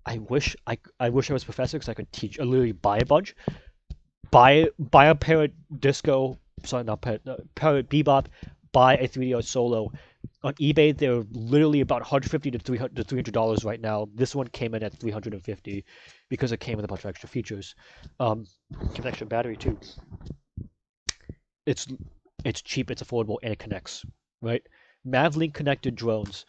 I wish I was a professor because I could teach. I literally buy a bunch, buy a Parrot Disco, sorry, not Parrot, Parrot Bebop, buy a 3DO Solo. On eBay, they're literally about $150 to $300 right now. This one came in at $350 because it came with a bunch of extra features. Came with extra battery too. It's cheap, it's affordable, and it connects, right? Mavlink connected drones.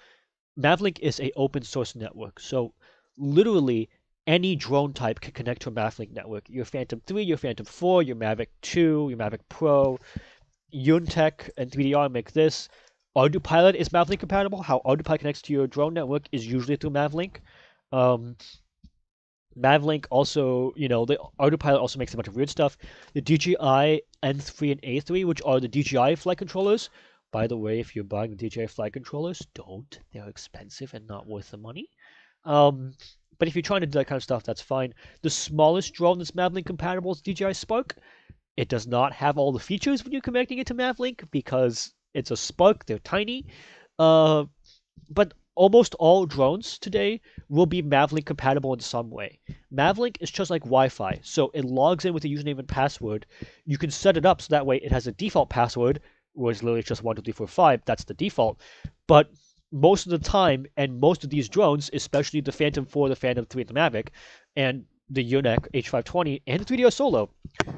Mavlink is an open source network, so literally any drone type can connect to a Mavlink network. Your Phantom 3, your Phantom 4, your Mavic 2, your Mavic Pro, Untech, and 3DR make this. Autopilot is Mavlink compatible. How Autopilot connects to your drone network is usually through Mavlink. Mavlink also, you know, the Autopilot also makes a bunch of weird stuff. The DJI N3 and A3, which are the DJI flight controllers. By the way, if you're buying the DJI flight controllers, don't. They're expensive and not worth the money. But if you're trying to do that kind of stuff, that's fine. The smallest drone that's Mavlink compatible is DJI Spark. It does not have all the features when you're connecting it to Mavlink because it's a Spark. They're tiny. But almost all drones today will be Mavlink compatible in some way. Mavlink is just like Wi-Fi, so it logs in with a username and password. You can set it up so that way it has a default password, which is literally just 1, 2, 3, 4, 5. That's the default. But most of the time, and most of these drones, especially the Phantom 4, the Phantom 3, and the Mavic, and the Unek H520, and the 3DO Solo,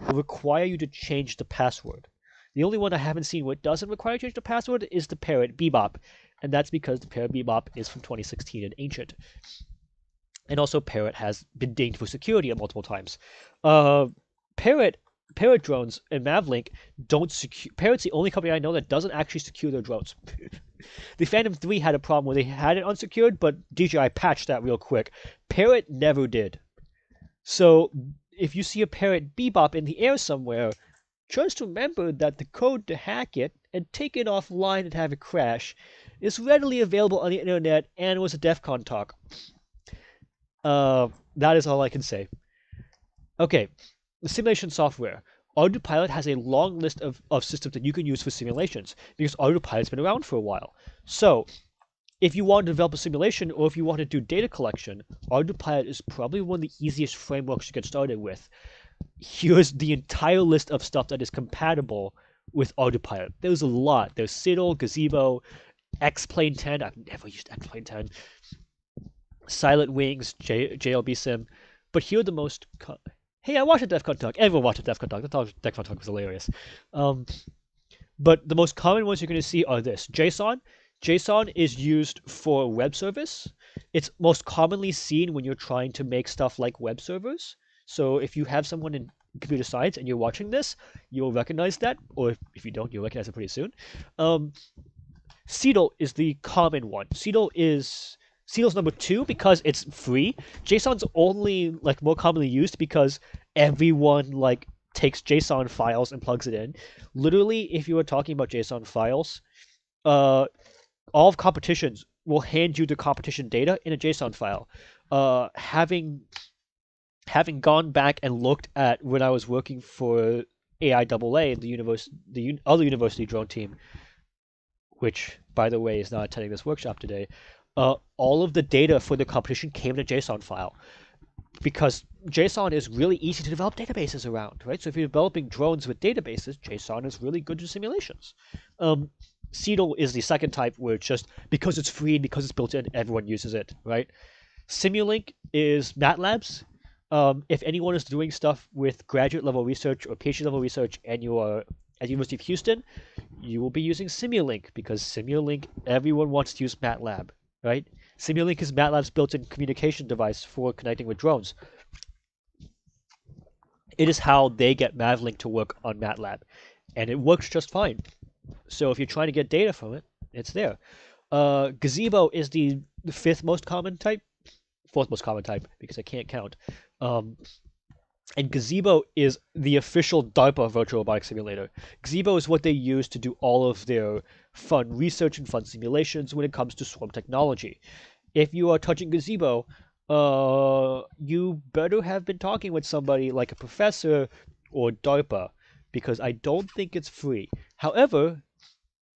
will require you to change the password. The only one I haven't seen where it doesn't require you to change the password is the Parrot Bebop, and that's because the Parrot Bebop is from 2016 and ancient. And also, Parrot has been dinged for security multiple times. Parrot drones and Mavlink don't secure. Parrot's the only company I know that doesn't actually secure their drones. The Phantom 3 had a problem where they had it unsecured, but DJI patched that real quick. Parrot never did. So if you see a parrot bebop in the air somewhere, just remember that the code to hack it and take it offline and have it crash is readily available on the internet and was a DEF CON talk. That is all I can say. Okay, the simulation software. Autopilot has a long list of systems that you can use for simulations because Autopilot's been around for a while. So, if you want to develop a simulation or if you want to do data collection, Autopilot is probably one of the easiest frameworks to get started with. Here's the entire list of stuff that is compatible with Autopilot. There's a lot. There's Citadel, Gazebo, X-Plane 10. I've never used X-Plane 10. Silent Wings, JLB Sim. But here are the most... Hey, I watched a DEF CON talk. Everyone watched a DEF CON talk. I thought DEF CON talk was hilarious. But the most common ones you're going to see are this. JSON. JSON is used for web service. It's most commonly seen when you're trying to make stuff like web servers. So if you have someone in computer science and you're watching this, you'll recognize that. Or if you don't, you'll recognize it pretty soon. Citadel is the common one. Citadel's number 2 because it's free. JSON's only like more commonly used because everyone like takes JSON files and plugs it in. Literally, if you are talking about JSON files, all of competitions will hand you the competition data in a JSON file. Having gone back and looked at when I was working for AIAA, the other university drone team, which by the way is not attending this workshop today, all of the data for the competition came in a JSON file because JSON is really easy to develop databases around, right? So if you're developing drones with databases, JSON is really good to simulations. Citadel is the second type where it's just because it's free and because it's built in, everyone uses it, right? Simulink is MATLAB's. If anyone is doing stuff with graduate level research or PhD level research and you are at the University of Houston, you will be using Simulink because Simulink, everyone wants to use MATLAB, right? Simulink is MATLAB's built-in communication device for connecting with drones. It is how they get Mavlink to work on MATLAB, and it works just fine. So if you're trying to get data from it, it's there. Gazebo is the fourth most common type because I can't count. And Gazebo is the official DARPA virtual robotic simulator. Gazebo is what they use to do all of their fun research and fun simulations when it comes to swarm technology. If you are touching Gazebo, you better have been talking with somebody like a professor or DARPA, because I don't think it's free. However,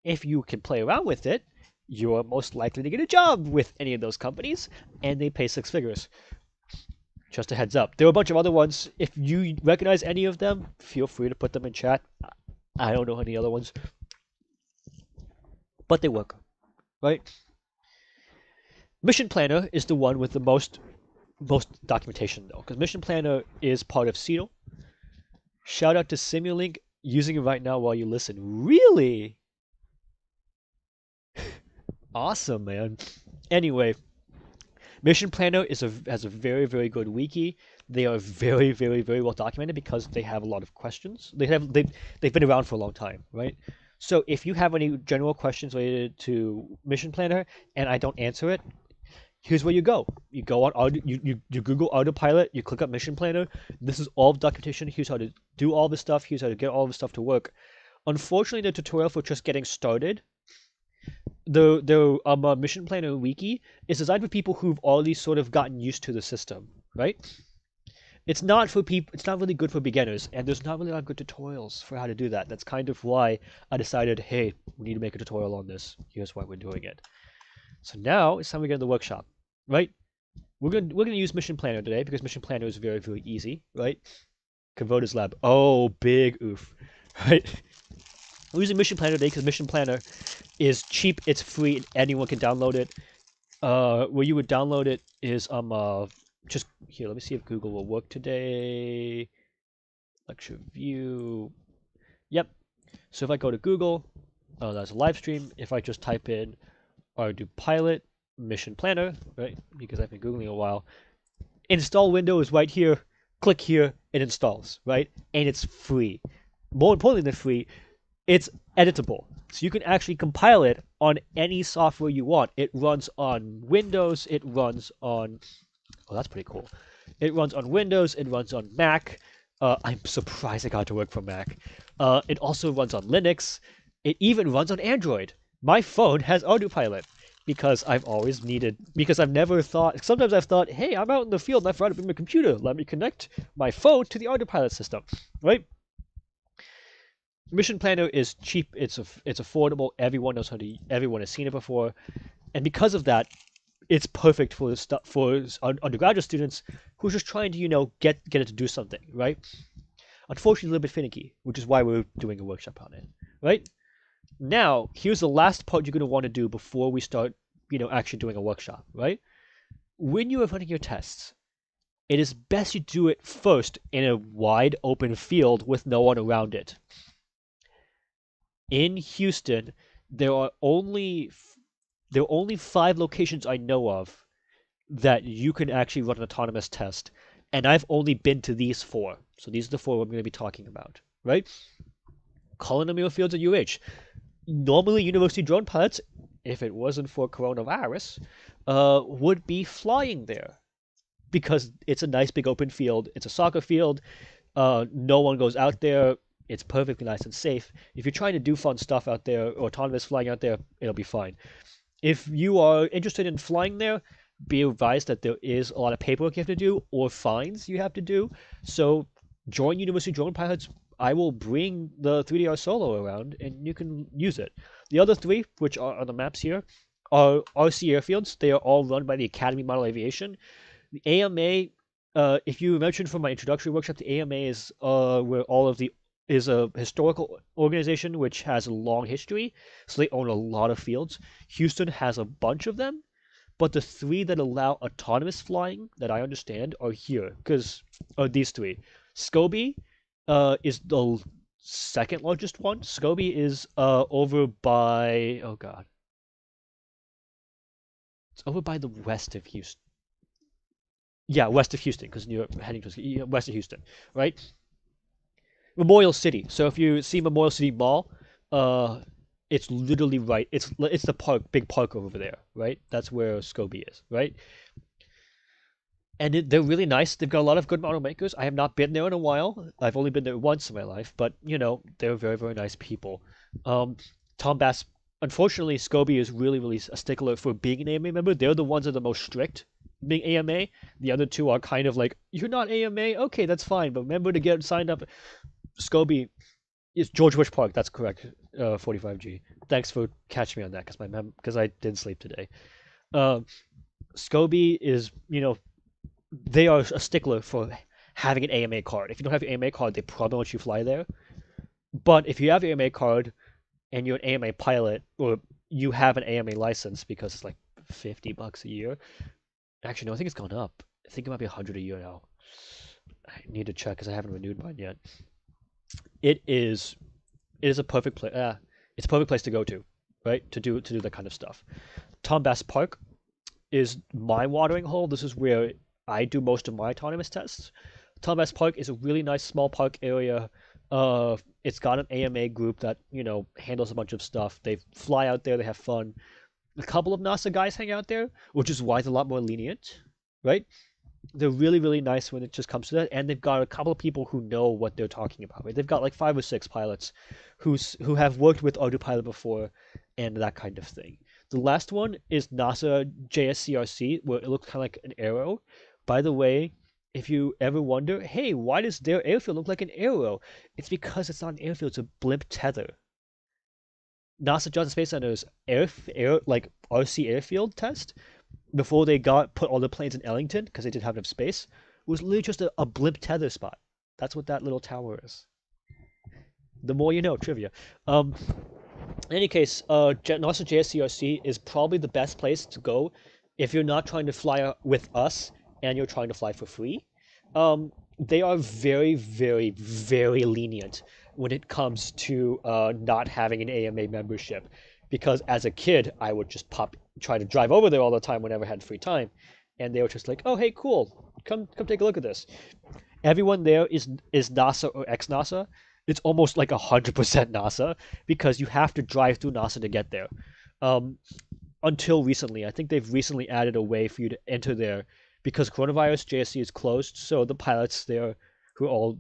if you can play around with it, you're most likely to get a job with any of those companies, and they pay 6 figures. Just a heads up. There are a bunch of other ones. If you recognize any of them, feel free to put them in chat. I don't know any other ones. But they work, right? Mission Planner is the one with the most documentation, though, because Mission Planner is part of Citadel. Shout out to Simulink, using it right now while you listen. Really? Awesome, man. Anyway, Mission Planner has a very, very good wiki. They are very, very, very well documented because they have a lot of questions. They've been around for a long time, right? So if you have any general questions related to Mission Planner and I don't answer it, here's where you go. You go on you Google Autopilot, you click up Mission Planner. This is all documentation. Here's how to do all this stuff. Here's how to get all this stuff to work. Unfortunately, the tutorial for just getting started, the Mission Planner wiki is designed for people who've already sort of gotten used to the system, right? It's not for people. It's not really good for beginners, and there's not really a lot of good tutorials for how to do that. That's kind of why I decided, hey, we need to make a tutorial on this. Here's why we're doing it. So now it's time to get in the workshop, right? We're gonna use Mission Planner today because Mission Planner is very, very easy, right? Converters Lab. Oh, big oof, right? We're using Mission Planner today because Mission Planner is cheap, it's free, and anyone can download it. Where you would download it is just here. Let me see if Google will work today. Lecture view. Yep. So if I go to Google, that's a live stream. If I just type in Autopilot Mission Planner, right? Because I've been Googling a while. Install Windows right here. Click here. It installs, right? And it's free. More importantly than free, it's editable. So you can actually compile it on any software you want. It runs on Windows. It runs on... Oh, that's pretty cool. It runs on Windows. It runs on Mac. I'm surprised it got to work for Mac. It also runs on Linux. It even runs on Android. My phone has autopilot because I've never thought, sometimes I've thought, hey, I'm out in the field and I forgot to bring my computer. Let me connect my phone to the autopilot system, right? Mission Planner is cheap. It's affordable. Everyone has seen it before, and because of that, it's perfect for undergraduate students who are just trying to get it to do something, right? Unfortunately, a little bit finicky, which is why we're doing a workshop on it, right? Now, here's the last part you're going to want to do before we start, actually doing a workshop, right? When you are running your tests, it is best you do it first in a wide open field with no one around it. In Houston, there are only 5 locations I know of that you can actually run an autonomous test, and I've only been to these 4. So these are the 4 I'm going to be talking about, right? Colonial Fields at UH. Normally, university drone pilots, if it wasn't for coronavirus, would be flying there because it's a nice big open field. It's a soccer field. No one goes out there. It's perfectly nice and safe. If you're trying to do fun stuff out there or autonomous flying out there, it'll be fine. If you are interested in flying there, be advised that there is a lot of paperwork you have to do or fines you have to do. So join University Drone Pilots. I will bring the 3DR Solo around and you can use it. The other 3, which are on the maps here, are RC airfields. They are all run by the Academy Model Aviation. The AMA, if you mentioned from my introductory workshop, the AMA is where all of the is a historical organization which has a long history, so they own a lot of fields. Houston has a bunch of them, but the 3 that allow autonomous flying that I understand are here, because these 3. Scobie is the second largest one. Scobie is over by, oh god, it's over by the west of Houston. Yeah, west of Houston, because you're heading to west of Houston, right? Memorial City. So if you see Memorial City Mall, it's literally right. It's the park, big park over there, right? That's where Scobie is, right? And they're really nice. They've got a lot of good model makers. I have not been there in a while. I've only been there once in my life, but they're very, very nice people. Tom Bass. Unfortunately, Scobie is really, really a stickler for being an AMA member. They're the ones that are the most strict being AMA. The other 2 are kind of like, you're not AMA, okay, that's fine, but remember to get signed up. Scobie is George Bush Park. That's correct. 45G. Thanks for catching me on that because I didn't sleep today. Scobie is they are a stickler for having an AMA card. If you don't have your AMA card, they probably won't let you fly there. But if you have your AMA card and you're an AMA pilot, or you have an AMA license, because it's like $50 a year. Actually, no, I think it's gone up. I think it might be $100 a year now. I need to check because I haven't renewed mine yet. It is a perfect place. It's a perfect place to go to, right? To do that kind of stuff. Tom Bass Park is my watering hole. This is where I do most of my autonomous tests. Tom Bass Park is a really nice small park area. It's got an AMA group that handles a bunch of stuff. They fly out there. They have fun. A couple of NASA guys hang out there, which is why it's a lot more lenient, right? They're really, really nice when it just comes to that, and they've got a couple of people who know what they're talking about. Right? They've got like 5 or 6 pilots who have worked with autopilot before, and that kind of thing. The last one is NASA JSCRC, where it looks kind of like an arrow. By the way, if you ever wonder, hey, why does their airfield look like an arrow? It's because it's not an airfield; it's a blimp tether. NASA Johnson Space Center's RC airfield test before they put all the planes in Ellington because they didn't have enough space was literally just a blimp tether spot. That's what that little tower is. The more you know, trivia. In any case, NASA JSCRC is probably the best place to go if you're not trying to fly with us and you're trying to fly for free. They are very, very, very lenient when it comes to not having an AMA membership. Because as a kid, I would just try to drive over there all the time whenever I had free time. And they were just like, oh, hey, cool. Come take a look at this. Everyone there is NASA or ex-NASA. It's almost like 100% NASA because you have to drive through NASA to get there. Until recently, I think they've recently added a way for you to enter there because coronavirus, JSC is closed, so the pilots there, who are all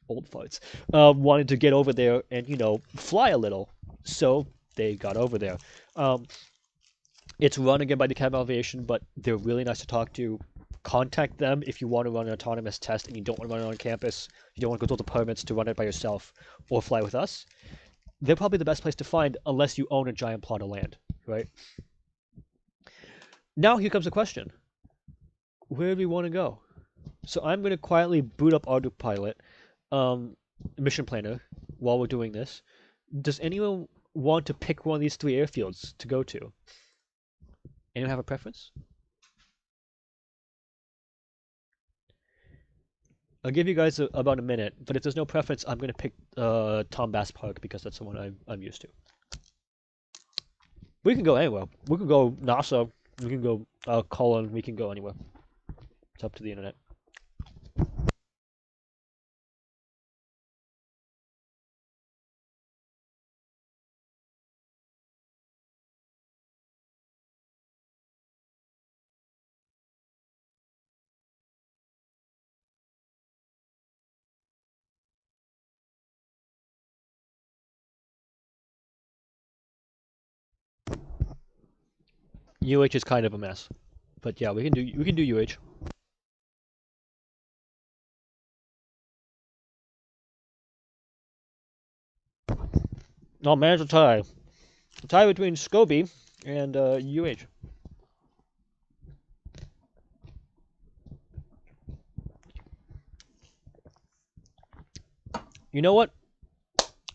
old farts, wanted to get over there and, fly a little. So they got over there. Um, it's run again by the Cabin Aviation, but they're really nice to talk to. Contact them if you want to run an autonomous test and you don't want to run it on campus. You don't want to go through the permits to run it by yourself or fly with us. They're probably the best place to find unless you own a giant plot of land, right? Now here comes the question. Where do we want to go? So I'm going to quietly boot up Autopilot, Mission Planner, while we're doing this. Does anyone want to pick one of these 3 airfields to go to? Anyone have a preference? I'll give you guys about a minute, but if there's no preference, I'm going to pick Tom Bass Park because that's the one I'm used to. We can go anywhere. We can go NASA. We can go Cullen. We can go anywhere. It's up to the internet. UH is kind of a mess, but yeah, we can do UH. No, man's a tie. A tie between Scobie and UH. You know what?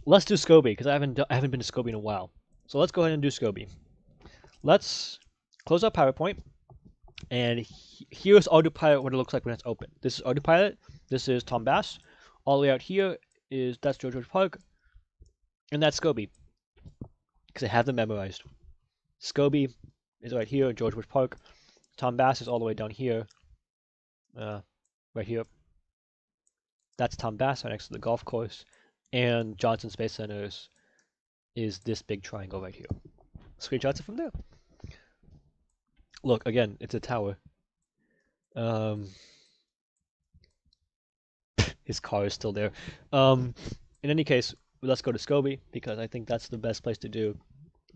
Let's do Scobie because I haven't been to Scobie in a while. So let's go ahead and do Scobie. Let's close up PowerPoint, and here's Autopilot what it looks like when it's open. This is Autopilot. This is Tom Bass. All the way out here that's George Park, and that's Scobie because I have them memorized. Scobie is right here, George Bush Park. Tom Bass is all the way down here, right here. That's Tom Bass right next to the golf course, and Johnson Space Center is this big triangle right here. Screenshots are from there. Look, again, it's a tower. His car is still there. In any case, let's go to Scobie because I think that's the best place to do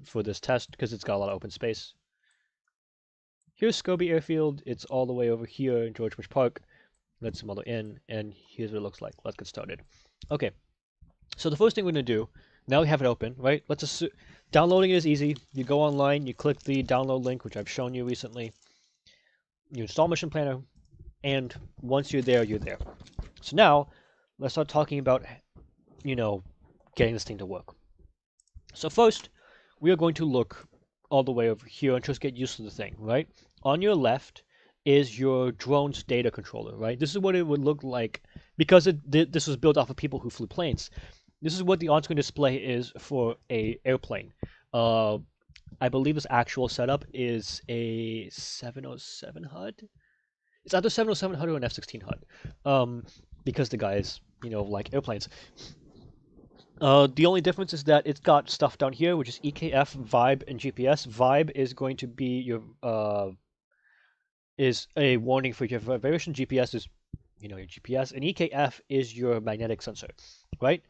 for this test because it's got a lot of open space. Here's Scobie Airfield. It's all the way over here in George Bush Park. Let's zoom in, and here's what it looks like. Let's get started. Okay, so the first thing we're going to do, now we have it open, right? Let's assume downloading it is easy. You go online, you click the download link, which I've shown you recently. You install Mission Planner, and once you're there, you're there. So now, let's start talking about, getting this thing to work. So first, we are going to look all the way over here and just get used to the thing, right? On your left is your drone's data controller, right? This is what it would look like because this was built off of people who flew planes. This is what the on-screen display is for a airplane. I believe this actual setup is a 707 HUD. It's either 707 HUD or an F-16 HUD, because the guys, like airplanes. The only difference is that it's got stuff down here, which is EKF, Vibe, and GPS. Vibe is going to be your is a warning for your vibration. GPS is, your GPS, and EKF is your magnetic sensor, right?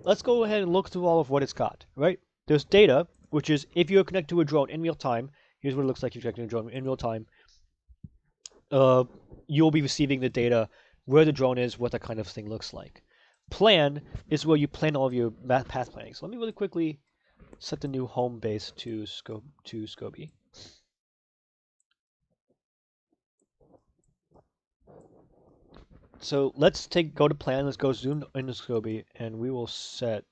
Let's go ahead and look through all of what it's got, right? There's data, which is if you're connected to a drone in real time. Here's what it looks like if you're connected to a drone in real time. You'll be receiving the data, where the drone is, what that kind of thing looks like. Plan is where you plan all of your path planning. So let me really quickly set the new home base to Scobie. So let's go to plan. Let's go zoom into Scobie, and we will set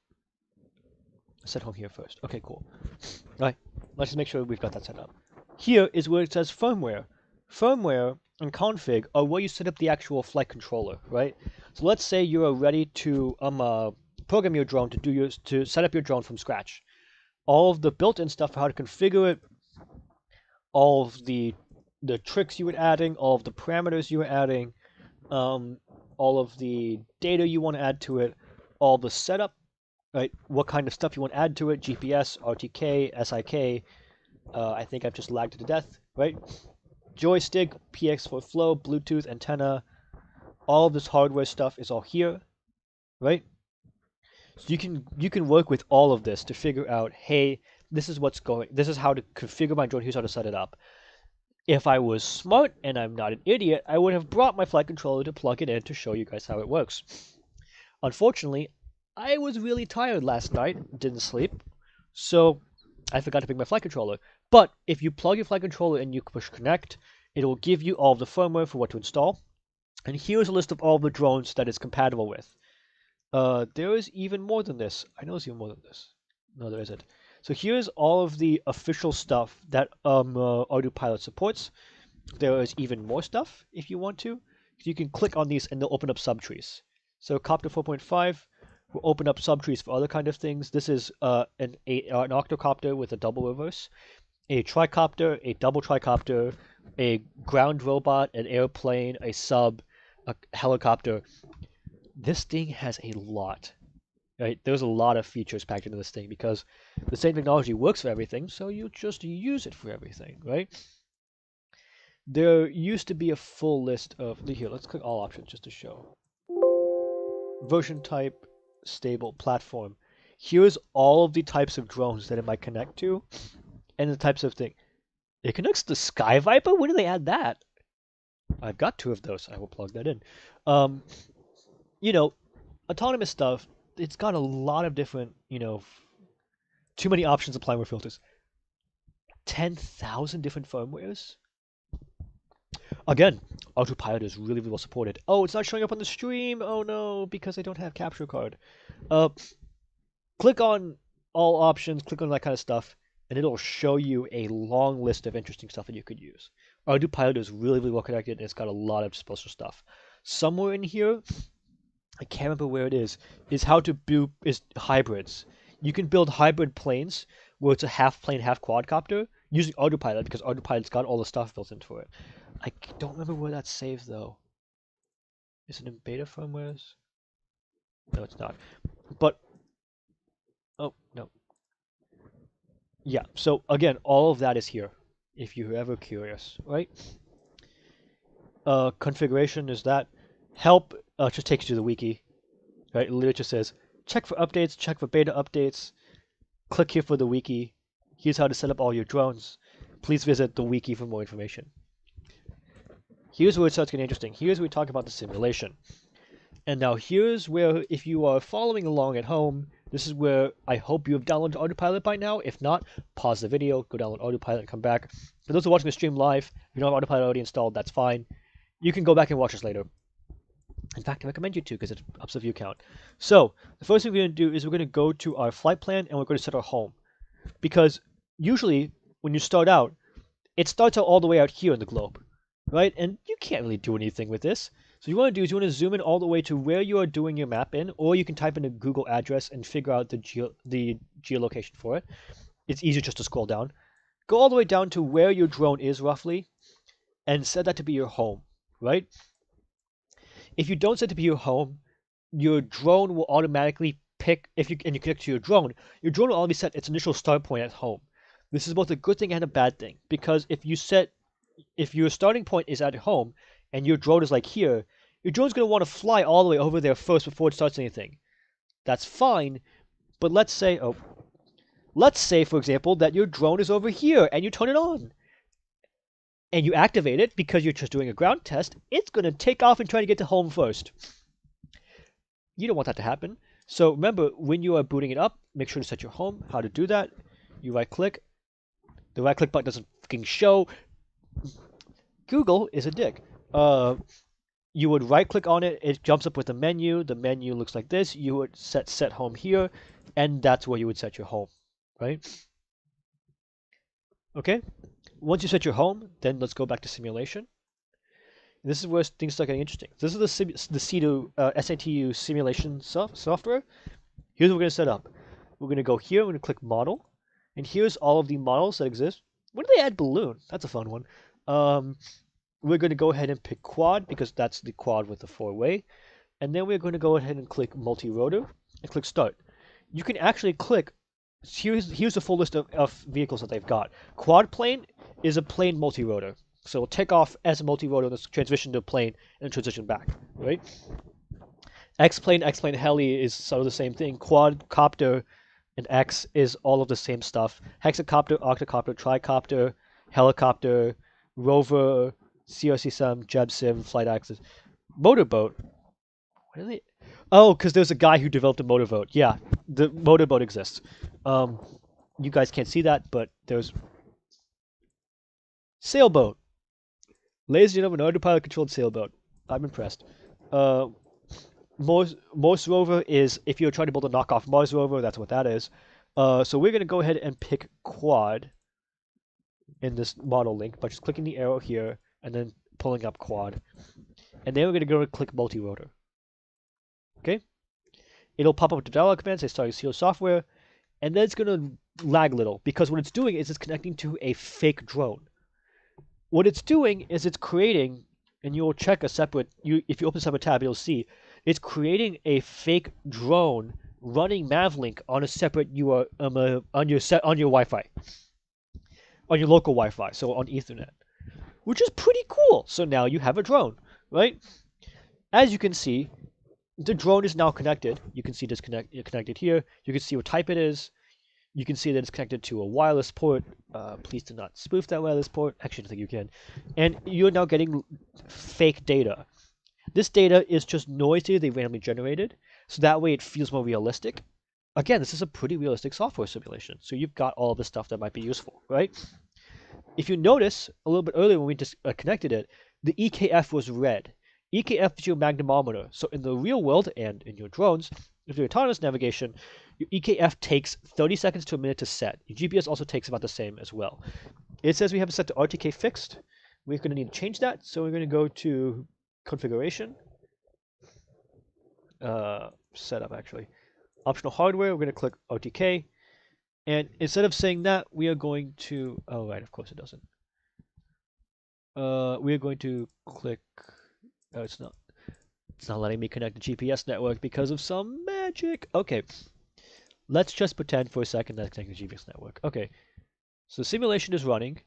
home here first. Okay, cool. All right, let's just make sure we've got that set up. Here is where it says firmware. Firmware and config are where you set up the actual flight controller, right? So let's say you are ready to program your drone to set up your drone from scratch. All of the built-in stuff for how to configure it, all of the tricks you were adding, all of the parameters you were adding, all of the data you want to add to it, all the setup, right? What kind of stuff you want to add to it, GPS, RTK, SIK. I think I've just lagged it to death, right? joystick, PX for flow, Bluetooth, antenna, all of this hardware stuff is all here, right? So you can work with all of this to figure out, hey, this is how to configure my drone, here's how to set it up. If I was smart and I'm not an idiot, I would have brought my flight controller to plug it in to show you guys how it works. Unfortunately, I was really tired last night, didn't sleep, so I forgot to bring my flight controller. But if you plug your flight controller and you push connect, it will give you all of the firmware for what to install. And here's a list of all the drones that it's compatible with. There is even more than this. I know there's even more than this. No, there isn't. So here's all of the official stuff that Autopilot supports. There is even more stuff if you want to. You can click on these and they'll open up subtrees. So Copter 4.5 will open up subtrees for other kind of things. This is an octocopter with a double reverse, a tricopter, a double tricopter, a ground robot, an airplane, a sub, a helicopter. This thing has a lot, right? There's a lot of features packed into this thing because the same technology works for everything, so you just use it for everything, right? There used to be a full list of, here, let's click all options just to show. Version type, stable, platform. Here's all of the types of drones that it might connect to, and the types of thing. It connects to Sky Viper? When do they add that? I've got 2 of those. I will plug that in. You know, autonomous stuff, it's got a lot of different, too many options applying with filters. 10,000 different firmwares? Again, Autopilot is really, really well supported. Oh, it's not showing up on the stream. Oh no, because I don't have capture card. Click on all options, click on that kind of stuff, and it'll show you a long list of interesting stuff that you could use. Autopilot is really, really well connected, and it's got a lot of special stuff. Somewhere in here, I can't remember where it is how to build hybrids. You can build hybrid planes where it's a half plane, half quadcopter using Autopilot because Autopilot's got all the stuff built into it. I don't remember where that's saved though. Is it in beta firmwares? No, it's not. But, oh, no. Yeah, so again, all of that is here if you're ever curious, right? Configuration is that. Help just takes you to the wiki, right? It literally just says, check for updates, check for beta updates, click here for the wiki. Here's how to set up all your drones. Please visit the wiki for more information. Here's where it starts getting interesting. Here's where we talk about the simulation. And now here's where, if you are following along at home, this is where I hope you have downloaded Autopilot by now. If not, pause the video, go download Autopilot and come back. For those who are watching the stream live, if you don't have Autopilot already installed, that's fine. You can go back and watch this later. In fact, I recommend you to because it ups the view count. So, the first thing we're going to do is we're going to go to our flight plan and we're going to set our home. Because usually, when you start out, it starts out all the way out here in the globe, right? And you can't really do anything with this. So, what you want to do is you want to zoom in all the way to where you are doing your map in, or you can type in a Google address and figure out the geolocation for it. It's easier just to scroll down. Go all the way down to where your drone is roughly, and set that to be your home, right? If you don't set it to be your home, your drone will automatically pick, and you connect to your drone will always set its initial start point at home. This is both a good thing and a bad thing, because if your starting point is at home, and your drone is like here, your drone's going to want to fly all the way over there first before it starts anything. That's fine, but let's say, for example, that your drone is over here, and you turn it on. And you activate it because you're just doing a ground test, it's going to take off and try to get to home first. You don't want that to happen. So remember, when you are booting it up, make sure to set your home. How to do that? You right-click. The right-click button doesn't fucking show. Google is a dick. You would right-click on it. It jumps up with a menu. The menu looks like this. You would set home here, and that's where you would set your home, right? Okay? Once you set your home, then let's go back to simulation. This is where things start getting interesting. This is the SATU simulation software. Here's what we're going to set up. We're going to go here, we're going to click model, and here's all of the models that exist. When do they add balloon? That's a fun one. We're going to go ahead and pick quad, because that's the quad with the 4-way. And then we're going to go ahead and click multi-rotor, and click start. You can actually click, here's the full list of vehicles that they've got. Quad plane is a plane multi-rotor. So take off as a multi-rotor in this transition to plane and transition back, right? X-plane, X-plane heli is sort of the same thing. Quadcopter and X is all of the same stuff. Hexacopter, octocopter, tricopter, helicopter, rover, CRC-7, JEB-7, flight axis. Motorboat. What are they? Oh, because there's a guy who developed a motorboat. Yeah, the motorboat exists. You guys can't see that, but there's sailboat. Ladies and gentlemen, autopilot controlled sailboat. I'm impressed. Uh, Mars rover is if you're trying to build a knockoff Mars rover, that's what that is. So we're gonna go ahead and pick quad in this model link by just clicking the arrow here and then pulling up quad. And then we're gonna go and click multi-rotor. Okay? It'll pop up with the dialog command, say start your software, and then it's gonna lag a little because what it's doing is it's connecting to a fake drone. What it's doing is it's creating, and you'll check a separate, if you open a separate tab, you'll see, it's creating a fake drone running Mavlink on a separate on your Wi-Fi, on your local Wi-Fi, so on Ethernet, which is pretty cool. So now you have a drone, right? As you can see, the drone is now connected. You can see this connected here. You can see what type it is. You can see that it's connected to a wireless port. Please do not spoof that wireless port. Actually, I don't think you can. And you're now getting fake data. This data is just noise data they randomly generated, so that way it feels more realistic. Again, this is a pretty realistic software simulation, so you've got all of this stuff that might be useful, right? If you notice, a little bit earlier when we just connected it, the EKF was red. EKF is your magnetometer. So in the real world and in your drones, if you're autonomous navigation, your EKF takes 30 seconds to a minute to set. Your GPS also takes about the same as well. It says we have it set to RTK fixed. We're going to need to change that. So we're going to go to configuration. Setup, actually. Optional hardware, we're going to click RTK. And instead of saying that, we are going to... Oh, right, of course it doesn't. We are going to click... Oh, it's not letting me connect the GPS network because of some magic. Okay. Let's just pretend for a second that's connecting the GPS network. Okay. So the simulation is running.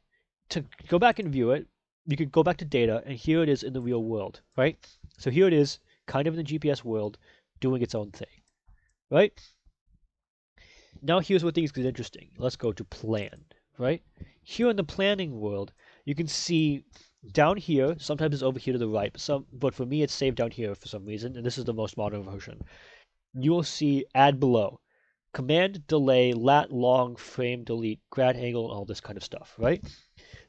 To go back and view it, you could go back to data, and here it is in the real world, right? So here it is, kind of in the GPS world, doing its own thing, right? Now here's where things get interesting. Let's go to plan, right? Here in the planning world, you can see down here, sometimes it's over here to the right, but for me it's saved down here for some reason, and this is the most modern version. You will see add below. Command, delay, lat, long, frame, delete, grad angle, and all this kind of stuff, right?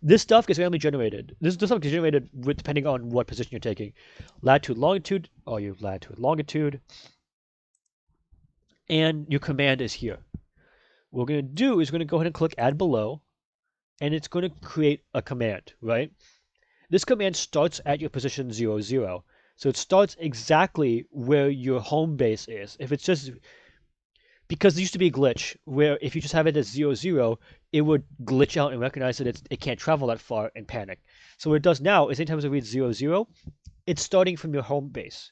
This stuff gets randomly generated. This stuff gets generated depending on what position you're taking. Latitude, longitude, your latitude, longitude, and your command is here. What we're going to do is we're going to go ahead and click add below, and it's going to create a command, right? This command starts at your position 0, 0. So it starts exactly where your home base is. If it's just... Because there used to be a glitch where if you just have it as 0, 0, it would glitch out and recognize that it can't travel that far and panic. So what it does now is anytime it reads 0, 0, it's starting from your home base.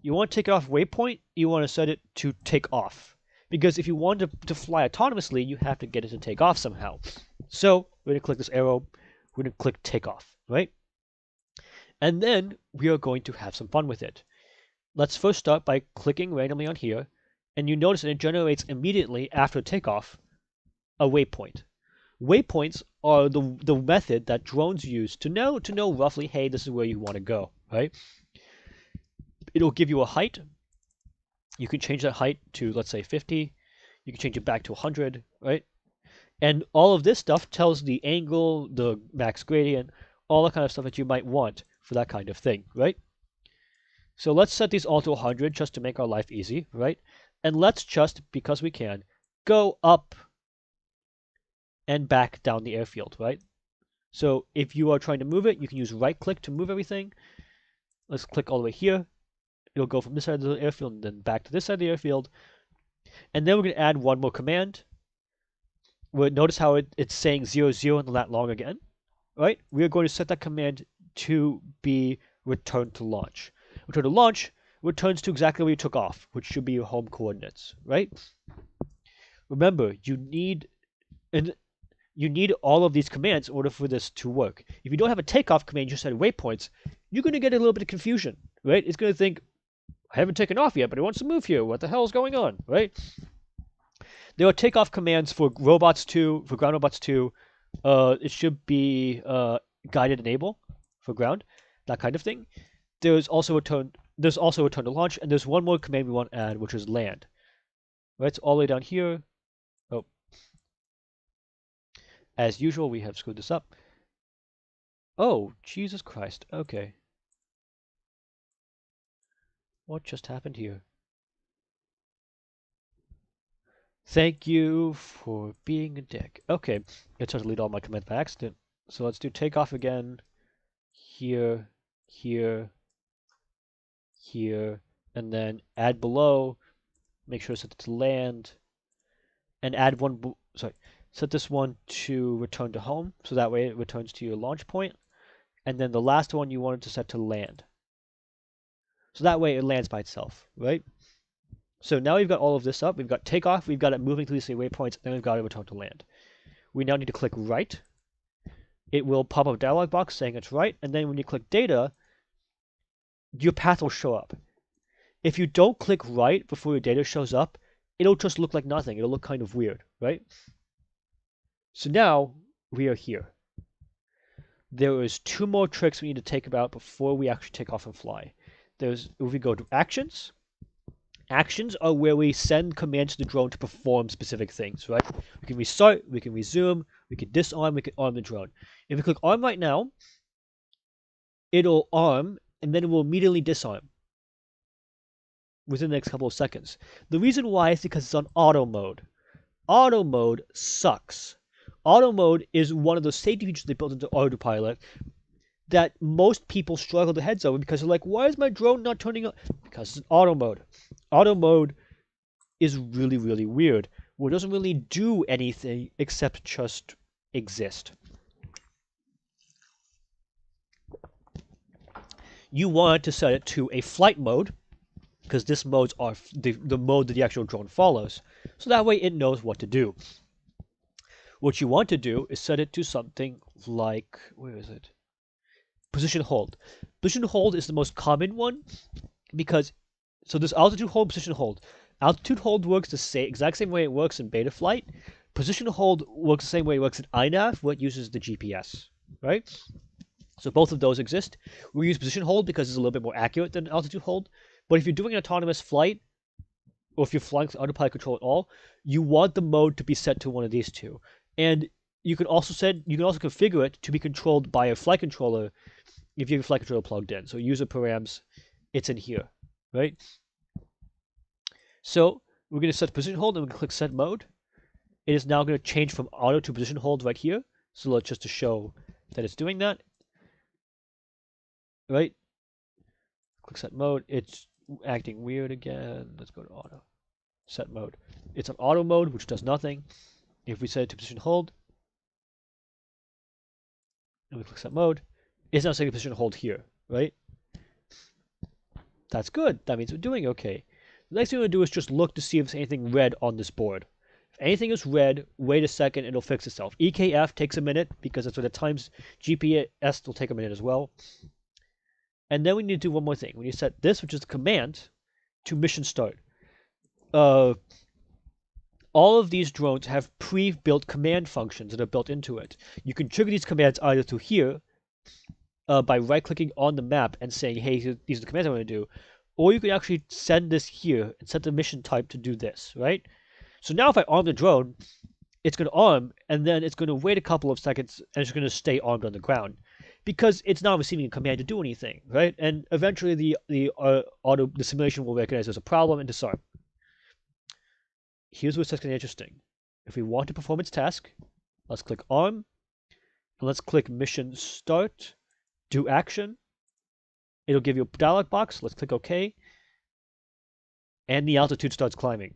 You want to take off waypoint, you want to set it to take off. Because if you want to fly autonomously, you have to get it to take off somehow. So we're going to click this arrow. We're going to click takeoff, right? And then we are going to have some fun with it. Let's first start by clicking randomly on here. And you notice that it generates immediately after takeoff a waypoint. Waypoints are the method that drones use to know roughly, hey, this is where you want to go, right? It'll give you a height. You can change that height to, let's say, 50. You can change it back to 100, right? And all of this stuff tells the angle, the max gradient, all the kind of stuff that you might want for that kind of thing, right? So let's set these all to 100 just to make our life easy, right? And let's just, because we can, go up and back down the airfield, right? So if you are trying to move it, you can use right click to move everything. Let's click all the way here. It'll go from this side of the airfield and then back to this side of the airfield. And then we're going to add one more command. Notice how it's saying 0, 0 in the lat long again, right? We are going to set that command to be return to launch. Return to launch returns to exactly where you took off, which should be your home coordinates, right? Remember, you need... And you need all of these commands in order for this to work. If you don't have a takeoff command, you just set waypoints, you're going to get a little bit of confusion, right? It's going to think, I haven't taken off yet, but it wants to move here. What the hell is going on, right? There are takeoff commands for robots too, for ground robots too. It should be guided enable for ground, that kind of thing. There's also a turn to launch, and there's one more command we want to add, which is land. Right, it's all the way down here. Oh, as usual, we have screwed this up. Oh, Jesus Christ. Okay. What just happened here? Thank you for being a dick. Okay, it tried to delete all my commands by accident. So let's do takeoff again. Here, here, here, and then add below. Make sure to set it to land, and add one. Sorry, set this one to return to home, so that way it returns to your launch point. And then the last one you wanted to set to land, so that way it lands by itself, right? So now we've got all of this up. We've got takeoff, we've got it moving through these waypoints, and we've got it return to land. We now need to click right. It will pop up a dialog box saying it's right, and then when you click data, your path will show up. If you don't click right before your data shows up, it'll just look like nothing. It'll look kind of weird, right? So now we are here. There is two more tricks we need to take about before we actually take off and fly. If we go to actions, actions are where we send commands to the drone to perform specific things, right? We can restart, we can resume, we can disarm, we can arm the drone. If we click arm right now, it'll arm, and then it will immediately disarm within the next couple of seconds. The reason why is because it's on auto mode. Auto mode sucks. Auto mode is one of those safety features they built into autopilot that most people struggle to heads over because they're like, why is my drone not turning on? Because it's auto mode. Auto mode is really, really weird. Well, it doesn't really do anything except just exist. You want to set it to a flight mode, because this modes are the mode that the actual drone follows. So that way it knows what to do. What you want to do is set it to something like, where is it? Position hold. Position hold is the most common one because, so there's altitude hold, position hold. Altitude hold works the exact same way it works in beta flight. Position hold works the same way it works in iNav, where it uses the GPS, right? So both of those exist. We use position hold because it's a little bit more accurate than altitude hold. But if you're doing an autonomous flight, or if you're flying with autopilot control at all, you want the mode to be set to one of these two. And you can also configure it to be controlled by a flight controller if you have a flight controller plugged in. So user params, it's in here, right? So we're going to set position hold, and we're going to click set mode. It is now going to change from auto to position hold right here. So let's just to show that it's doing that, right? Click set mode. It's acting weird again. Let's go to auto. Set mode. It's on auto mode, which does nothing. If we set it to position hold, and we click set mode, it's now saying position hold here, right? That's good. That means we're doing okay. The next thing we're going to do is just look to see if there's anything red on this board. If anything is red, wait a second, it'll fix itself. EKF takes a minute because that's what at times GPS will take a minute as well. And then we need to do one more thing. We need to set this, which is the command, to mission start. All of these drones have pre-built command functions that are built into it. You can trigger these commands either through here by right-clicking on the map and saying, hey, these are the commands I want to do, or you can actually send this here and set the mission type to do this, right? So now if I arm the drone, it's going to arm, and then it's going to wait a couple of seconds, and it's going to stay armed on the ground, because it's not receiving a command to do anything, right? And eventually the simulation will recognize there's a problem and disarm. Here's what's getting interesting. If we want to perform its task, let's click arm, and let's click mission start, do action. It'll give you a dialog box. Let's click OK. And the altitude starts climbing.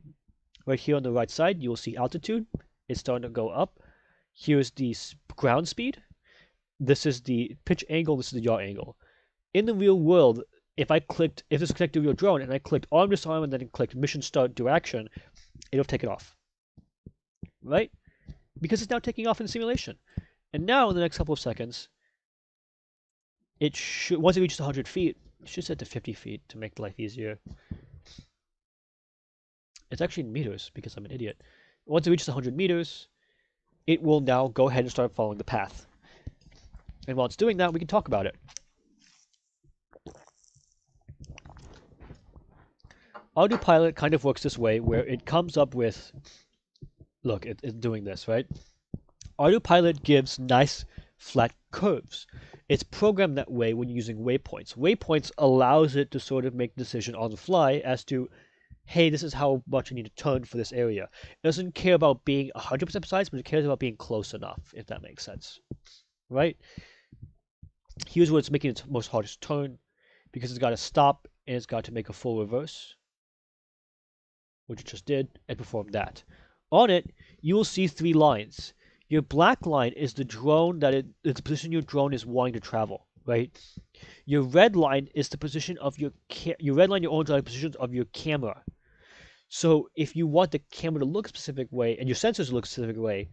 Right here on the right side, you will see altitude. It's starting to go up. Here's the ground speed. This is the pitch angle. This is the yaw angle. In the real world, if this is connected to your drone, and I clicked arm, disarm, and then clicked mission start, do action, it'll take it off. Right? because it's now taking off in the simulation. And now in the next couple of seconds, it should, once it reaches 100 feet, it should set to 50 feet to make life easier. It's actually in meters because I'm an idiot. Once it reaches 100 meters, it will now go ahead and start following the path. And while it's doing that, we can talk about it. Autopilot kind of works this way, where it comes up with, look, it's doing this, right? Autopilot gives nice flat curves. It's programmed that way when using waypoints. Waypoints allows it to sort of make a decision on the fly as to, hey, this is how much I need to turn for this area. It doesn't care about being 100% precise, but it cares about being close enough, if that makes sense. Right? Here's where it's making its most hardest turn, because it's got to stop and it's got to make a full reverse, which it just did, and perform that. On it, you will see 3 lines. Your black line is the drone it's the position your drone is wanting to travel, right? Your red line is the position of your red line, your orange line, positions of your camera. So if you want the camera to look a specific way and your sensors to look a specific way,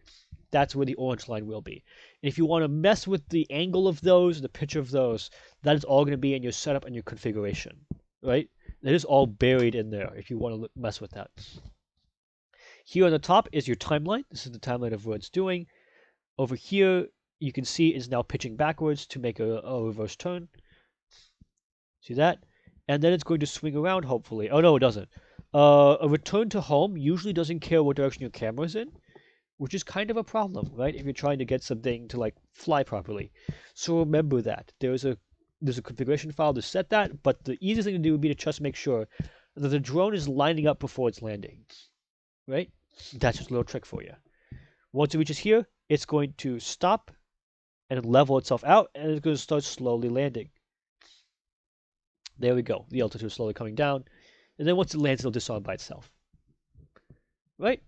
that's where the orange line will be. And if you want to mess with the angle of those, the pitch of those, that is all going to be in your setup and your configuration, right? That is all buried in there if you want to mess with that. Here on the top is your timeline. This is the timeline of what it's doing. Over here, you can see it's now pitching backwards to make a reverse turn. See that? And then it's going to swing around, hopefully. Oh, no, it doesn't. A return to home usually doesn't care what direction your camera is in, which is kind of a problem, right? If you're trying to get something to like fly properly. So remember that. There's a configuration file to set that, but the easiest thing to do would be to just make sure that the drone is lining up before it's landing, right? That's just a little trick for you. Once it reaches here, it's going to stop and level itself out, and it's going to start slowly landing. There we go. The altitude is slowly coming down. And then once it lands, it'll disarm by itself. Right?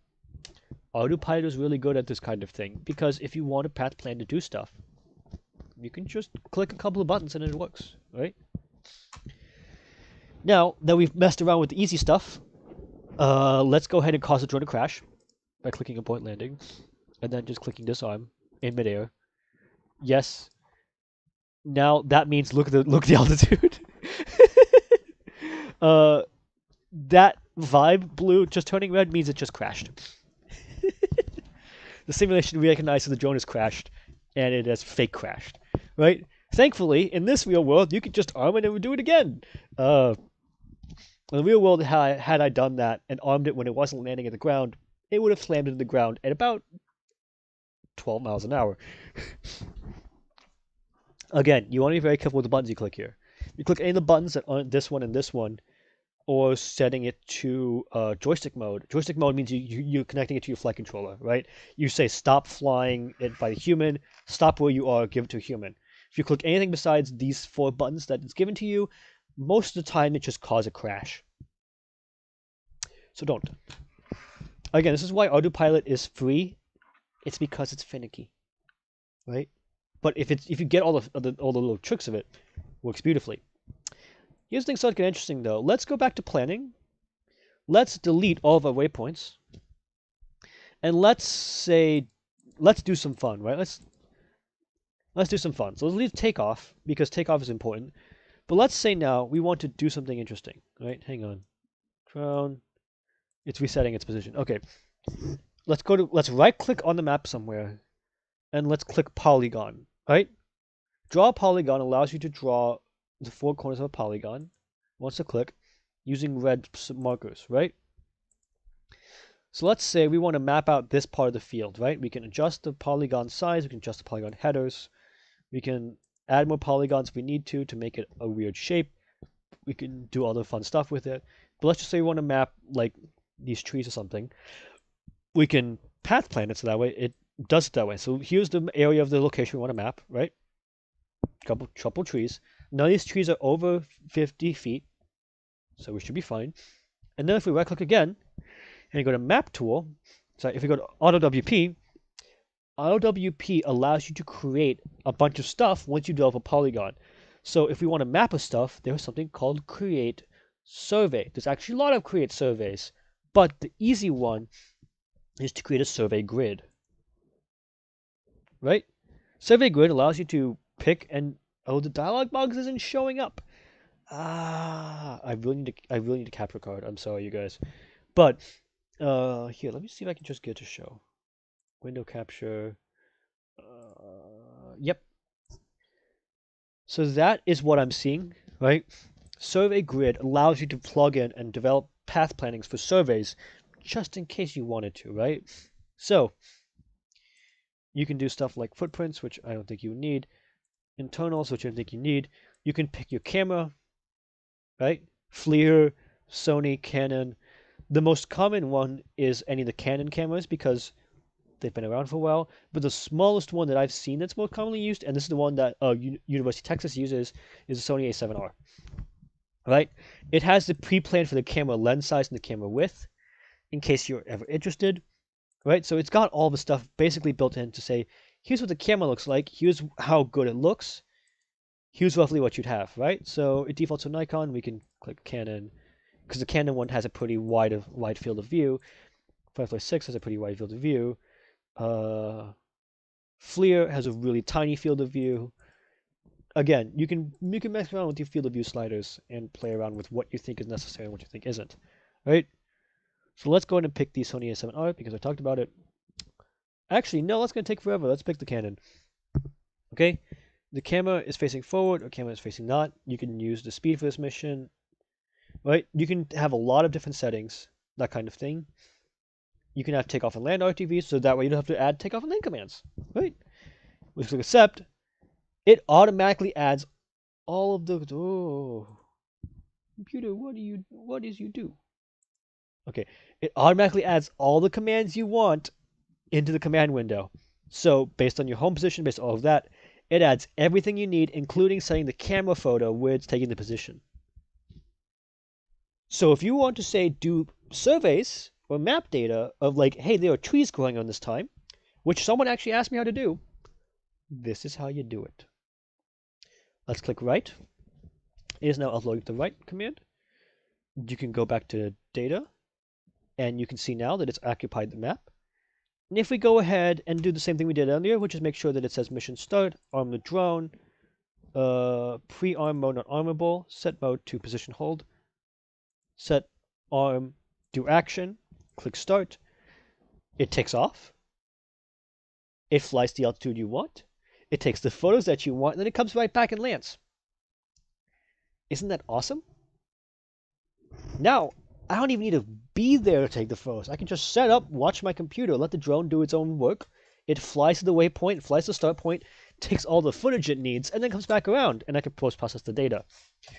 Autopilot is really good at this kind of thing, because if you want a path plan to do stuff, you can just click a couple of buttons and it works, right? Now that we've messed around with the easy stuff, let's go ahead and cause the drone to crash by clicking abort landing, and then just clicking disarm in midair. Yes. Now that means look at the altitude. That vibe blue just turning red means it just crashed. The simulation recognizes the drone has crashed, and it has fake crashed, right? Thankfully, in this real world, you could just arm it and it would do it again. In the real world, had I done that and armed it when it wasn't landing at the ground, it would have slammed into the ground at about 12 miles an hour. Again, you want to be very careful with the buttons you click here. You click any of the buttons that aren't this one and this one, or setting it to joystick mode. Joystick mode means you're connecting it to your flight controller, right? You say stop flying it by the human, stop where you are, give it to a human. If you click anything besides these 4 buttons that it's given to you, most of the time it just causes a crash. So don't. Again, this is why autopilot is free. It's because it's finicky, right? But if you get all the little tricks of it, it works beautifully. Here's things that get interesting though. Let's go back to planning. Let's delete all of our waypoints. And let's do some fun, right? Let's do some fun. So let's leave takeoff, because takeoff is important. But let's say now we want to do something interesting, right? Hang on. Crown. It's resetting its position. Okay. Let's right click on the map somewhere and let's click polygon, right? Draw a polygon allows you to draw the 4 corners of a polygon once you click using red markers, right? So let's say we want to map out this part of the field, right? We can adjust the polygon size, we can adjust the polygon headers, we can add more polygons if we need to make it a weird shape. We can do other fun stuff with it. But let's just say we want to map like these trees or something. We can path plan it so that way it does it that way. So here's the area of the location we want to map, right? Couple trees. None of these trees are over 50 feet, so we should be fine. And then if we right click again and go to map tool, sorry, if we go to auto WP allows you to create a bunch of stuff once you develop a polygon. So if we want to map a stuff, there's something called create survey. There's actually a lot of create surveys, but the easy one is to create a survey grid. right? Survey grid allows you to pick and oh, the dialog box isn't showing up. I really need to capture card. I'm sorry, you guys. But here, let me see if I can just get to show. Window capture. Yep. So that is what I'm seeing, right? Survey grid allows you to plug in and develop path plannings for surveys, just in case you wanted to, right? So you can do stuff like footprints, which I don't think you need, internals, which I don't think you need. You can pick your camera, right? FLIR, Sony, Canon. The most common one is any of the Canon cameras because they've been around for a while. But the smallest one that I've seen that's most commonly used, and this is the one that University of Texas uses, is the Sony A7R. Right? It has the pre-plan for the camera lens size and the camera width, in case you're ever interested. Right? So it's got all the stuff basically built in to say, here's what the camera looks like, here's how good it looks, here's roughly what you'd have, right? So it defaults to Nikon. We can click Canon because the Canon one has a pretty wide field of view. Firefly 6 has a pretty wide field of view. FLIR has a really tiny field of view. Again, you can mess around with your field of view sliders and play around with what you think is necessary and what you think isn't, right? So let's go ahead and pick the Sony A7R because I talked about it. Actually, no, that's going to take forever. Let's pick the Canon. Okay, the camera is facing forward or camera is facing not. You can use the speed for this mission, right? You can have a lot of different settings, that kind of thing. You can have takeoff and land RTV, so that way you don't have to add takeoff and land commands, right? We click accept. It automatically adds all of the computer. What is you do? Okay, it automatically adds all the commands you want into the command window. So based on your home position, based on all of that, it adds everything you need, including setting the camera photo where it's taking the position. So if you want to say do surveys or map data of like, hey, there are trees growing on this time, which someone actually asked me how to do, this is how you do it. Let's click write. It is now uploading the write command. You can go back to data, and you can see now that it's occupied the map. And if we go ahead and do the same thing we did earlier, which is make sure that it says mission start, arm the drone, pre-arm mode not armable, set mode to position hold, set arm do action, click start, it takes off, it flies the altitude you want, it takes the photos that you want, and then it comes right back and lands. Isn't that awesome? Now, I don't even need to be there to take the photos. I can just set up, watch my computer, let the drone do its own work. It flies to the waypoint, flies to the start point, takes all the footage it needs, and then comes back around, and I can post-process the data.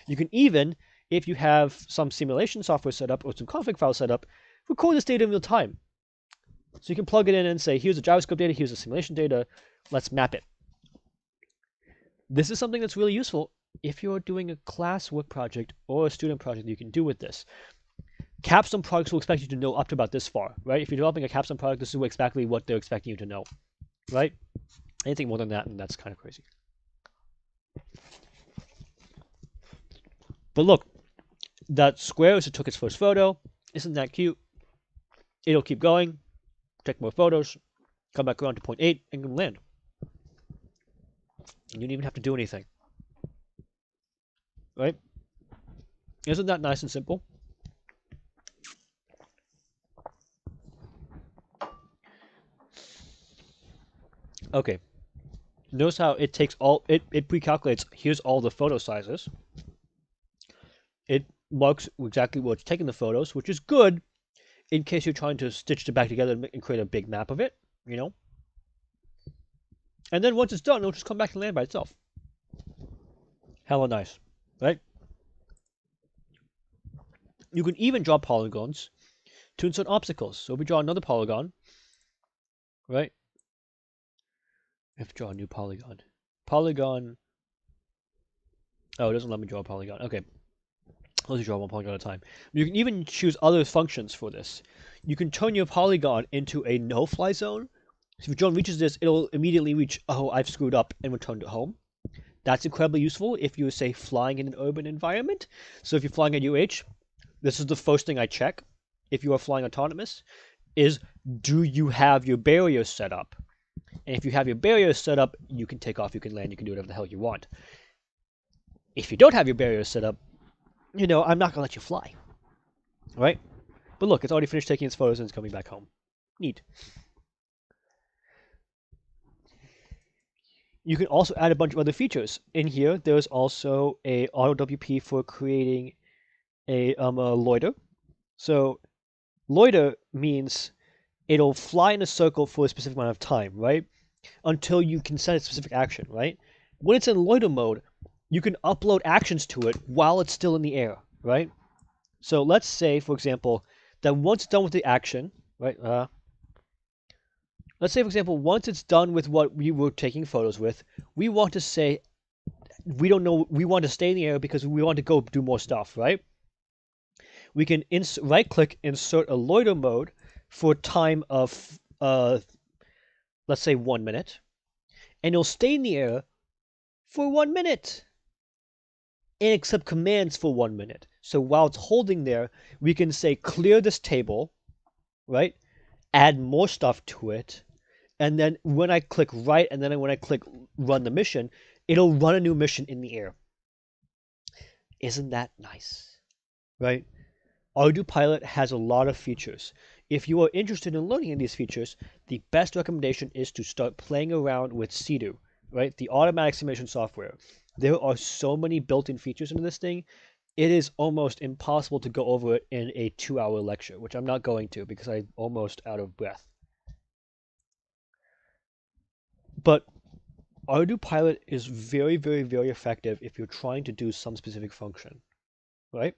You can even, if you have some simulation software set up or some config file set up, record this data in real time. So you can plug it in and say, here's the JavaScript data, here's the simulation data, let's map it. This is something that's really useful if you're doing a class work project or a student project that you can do with this. Capstone products will expect you to know up to about this far, right? If you're developing a capstone product, this is exactly what they're expecting you to know, right? Anything more than that, and that's kind of crazy. But look, that square as it took its first photo. Isn't that cute? It'll keep going, take more photos, come back around to point 8, and land. You don't even have to do anything, right? Isn't that nice and simple? Okay. Notice how it takes all, it pre-calculates, here's all the photo sizes. It marks exactly where it's taking the photos, which is good in case you're trying to stitch it back together and create a big map of it, you know? And then once it's done, it'll just come back and land by itself. Hella nice, right? You can even draw polygons to insert obstacles. So if we draw another polygon, right? I have to draw a new polygon. Polygon. Oh, it doesn't let me draw a polygon. Okay. Let's draw one polygon at a time. You can even choose other functions for this. You can turn your polygon into a no-fly zone. So if your drone reaches this, it'll immediately reach, oh, I've screwed up, and return to home. That's incredibly useful if you're, say, flying in an urban environment. So if you're flying at UH, this is the first thing I check. If you are flying autonomous, is do you have your barriers set up? And if you have your barriers set up, you can take off, you can land, you can do whatever the hell you want. If you don't have your barriers set up, I'm not going to let you fly. Right? But look, it's already finished taking its photos and it's coming back home. Neat. You can also add a bunch of other features. In here, there's also a auto WP for creating a loiter. So loiter means it'll fly in a circle for a specific amount of time, right? Until you can set a specific action, right? When it's in loiter mode, you can upload actions to it while it's still in the air, right? So let's say, for example, that once it's done with the action, right? Let's say, for example, once it's done with what we were taking photos with, we want to say, we don't know, we want to stay in the air because we want to go do more stuff, right? We can right-click, insert a loiter mode for a time of, let's say 1 minute, and it'll stay in the air for 1 minute and accept commands for 1 minute. So while it's holding there, we can say clear this table, right? Add more stuff to it, and then when I click right, and then when I click run the mission, it'll run a new mission in the air. Isn't that nice? Right? Autopilot has a lot of features. If you are interested in learning these features, the best recommendation is to start playing around with Sea-Doo, right? The automatic simulation software. There are so many built-in features into this thing, it is almost impossible to go over it in a 2-hour lecture, which I'm not going to because I'm almost out of breath. But Autopilot is very, very, very effective if you're trying to do some specific function, right?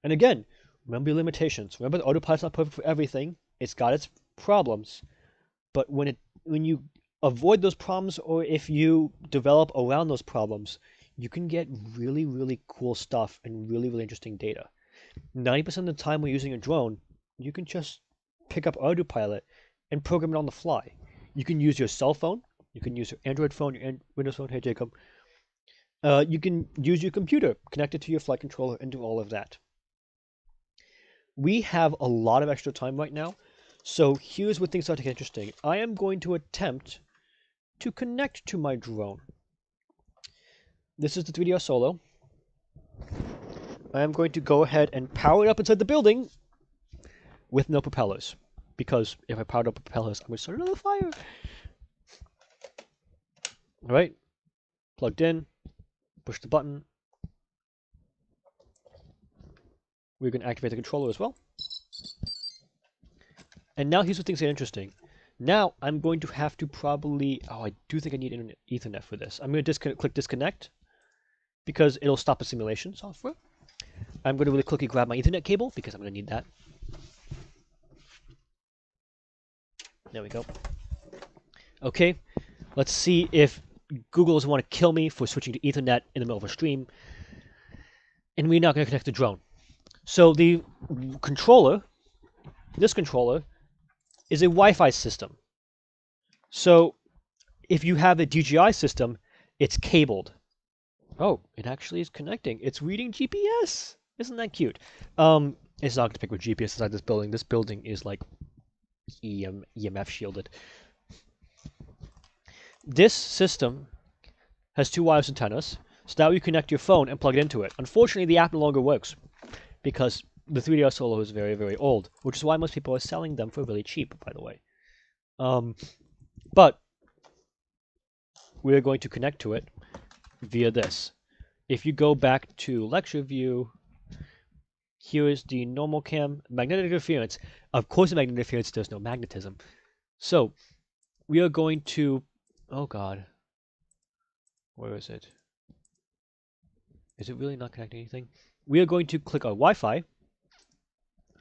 And again, remember your limitations. Remember that Autopilot's not perfect for everything. It's got its problems. But when you avoid those problems, or if you develop around those problems, you can get really, really cool stuff and really, really interesting data. 90% of the time when you're using a drone, you can just pick up Autopilot and program it on the fly. You can use your cell phone. You can use your Android phone, your Windows phone. Hey, Jacob. You can use your computer, connect it to your flight controller, and do all of that. We have a lot of extra time right now, so here's where things start to get interesting. I am going to attempt to connect to my drone. This is the 3DR Solo. I am going to go ahead and power it up inside the building with no propellers, because if I powered up propellers, I'm going to start another fire. All right, plugged in, push the button. We're going to activate the controller as well. And now here's where things get interesting. Now I'm going to have to probably, I do think I need Internet Ethernet for this. I'm going to click disconnect because it'll stop the simulation software. I'm going to really quickly grab my Ethernet cable because I'm going to need that. There we go. Okay, let's see if Google doesn't want to kill me for switching to Ethernet in the middle of a stream. And we're not going to connect the drone. So the controller, this controller, is a Wi-Fi system. So if you have a DJI system, it's cabled. Oh, it actually is connecting. It's reading GPS. Isn't that cute? It's not going to pick with GPS inside this building. This building is like EMF shielded. This system has 2 wireless antennas, so now you connect your phone and plug it into it. Unfortunately, the app no longer works because the 3DR Solo is very, very old, which is why most people are selling them for really cheap, by the way. But we're going to connect to it via this. If you go back to lecture view, here is the normal cam, magnetic interference. Of course, in magnetic interference, there's no magnetism. So we are going to, oh God, where is it? Is it really not connecting anything? We are going to click on Wi-Fi,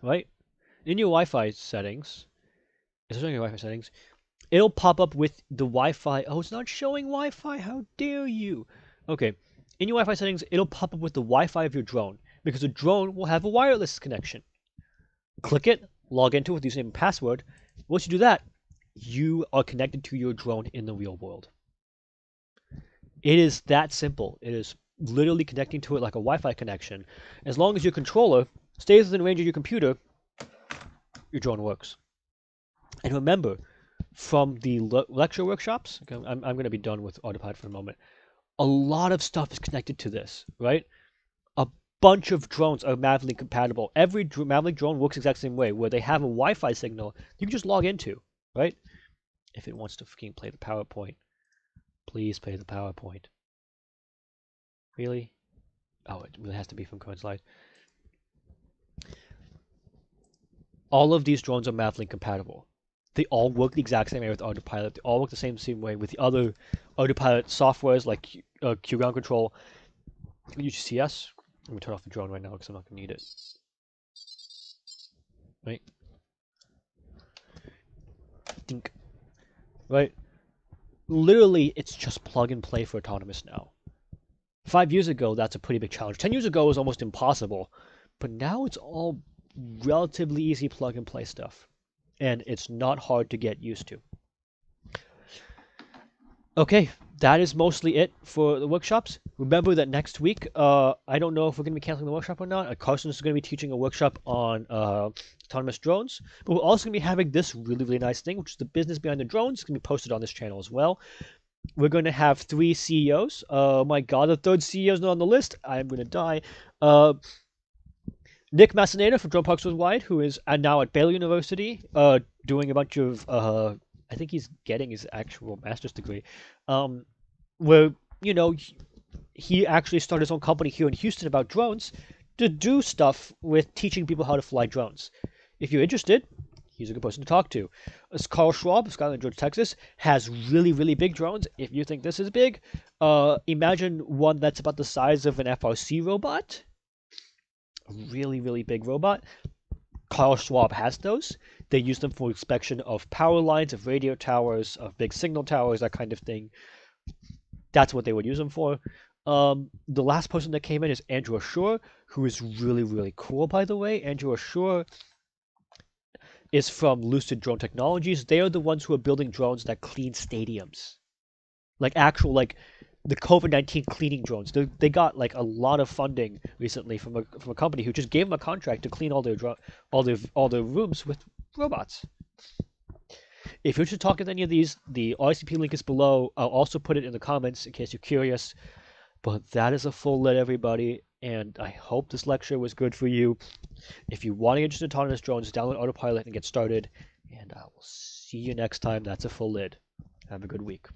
right? In your Wi-Fi settings, it's showing your Wi-Fi settings. It'll pop up with the Wi-Fi. Oh, it's not showing Wi-Fi. How dare you? Okay. In your Wi-Fi settings, it'll pop up with the Wi-Fi of your drone because the drone will have a wireless connection. Click it, log into it with username and password. Once you do that, you are connected to your drone in the real world. It is that simple. It is literally connecting to it like a Wi-Fi connection. As long as your controller stays within range of your computer, your drone works. And remember, from the lecture workshops, okay, I'm going to be done with autopilot for a moment. A lot of stuff is connected to this, right? A bunch of drones are Mavlink compatible. Every Mavlink drone works the exact same way, where they have a Wi-Fi signal you can just log into, right? If it wants to fucking play the PowerPoint, please play the PowerPoint. Really? Oh, it really has to be from current slide. All of these drones are Mavlink compatible. They all work the exact same way with autopilot. They all work the same way with the other autopilot softwares like Q ground control, UCS. Let me turn off the drone right now because I'm not gonna need it. Right? Dink. Right? Literally, it's just plug and play for autonomous now. 5 years ago, that's a pretty big challenge. 10 years ago, it was almost impossible. But now it's all relatively easy plug and play stuff. And it's not hard to get used to. Okay, that is mostly it for the workshops. Remember that next week, I don't know if we're going to be canceling the workshop or not. Carson is going to be teaching a workshop on autonomous drones. But we're also going to be having this really, really nice thing, which is the business behind the drones. It's going to be posted on this channel as well. We're going to have 3 CEOs. Oh my god, the third CEO is not on the list. I'm going to die. Nick Massinada from Drone Parks Worldwide, who is now at Baylor University, doing a bunch of, I think he's getting his actual master's degree, where, you know, he actually started his own company here in Houston about drones to do stuff with teaching people how to fly drones. If you're interested, he's a good person to talk to. Carl Schwab of Skyline, Georgia, Texas, has really, really big drones. If you think this is big, imagine one that's about the size of an FRC robot. A really, really big robot. Carl Schwab has those. They use them for inspection of power lines, of radio towers, of big signal towers, that kind of thing. That's what they would use them for. The last person that came in is Andrew Ashore, who is really, really cool, by the way. Andrew Ashore is from Lucid Drone Technologies. They are the ones who are building drones that clean stadiums. Like actual, like the COVID-19 cleaning drones. They got like a lot of funding recently from a company who just gave them a contract to clean all their rooms with robots. If you're interested in talking to any of these, the RCP link is below. I'll also put it in the comments in case you're curious. But that is a full lit, everybody, and I hope this lecture was good for you. If you want to get interested in autonomous drones, download Autopilot and get started. And I will see you next time. That's a full lid. Have a good week.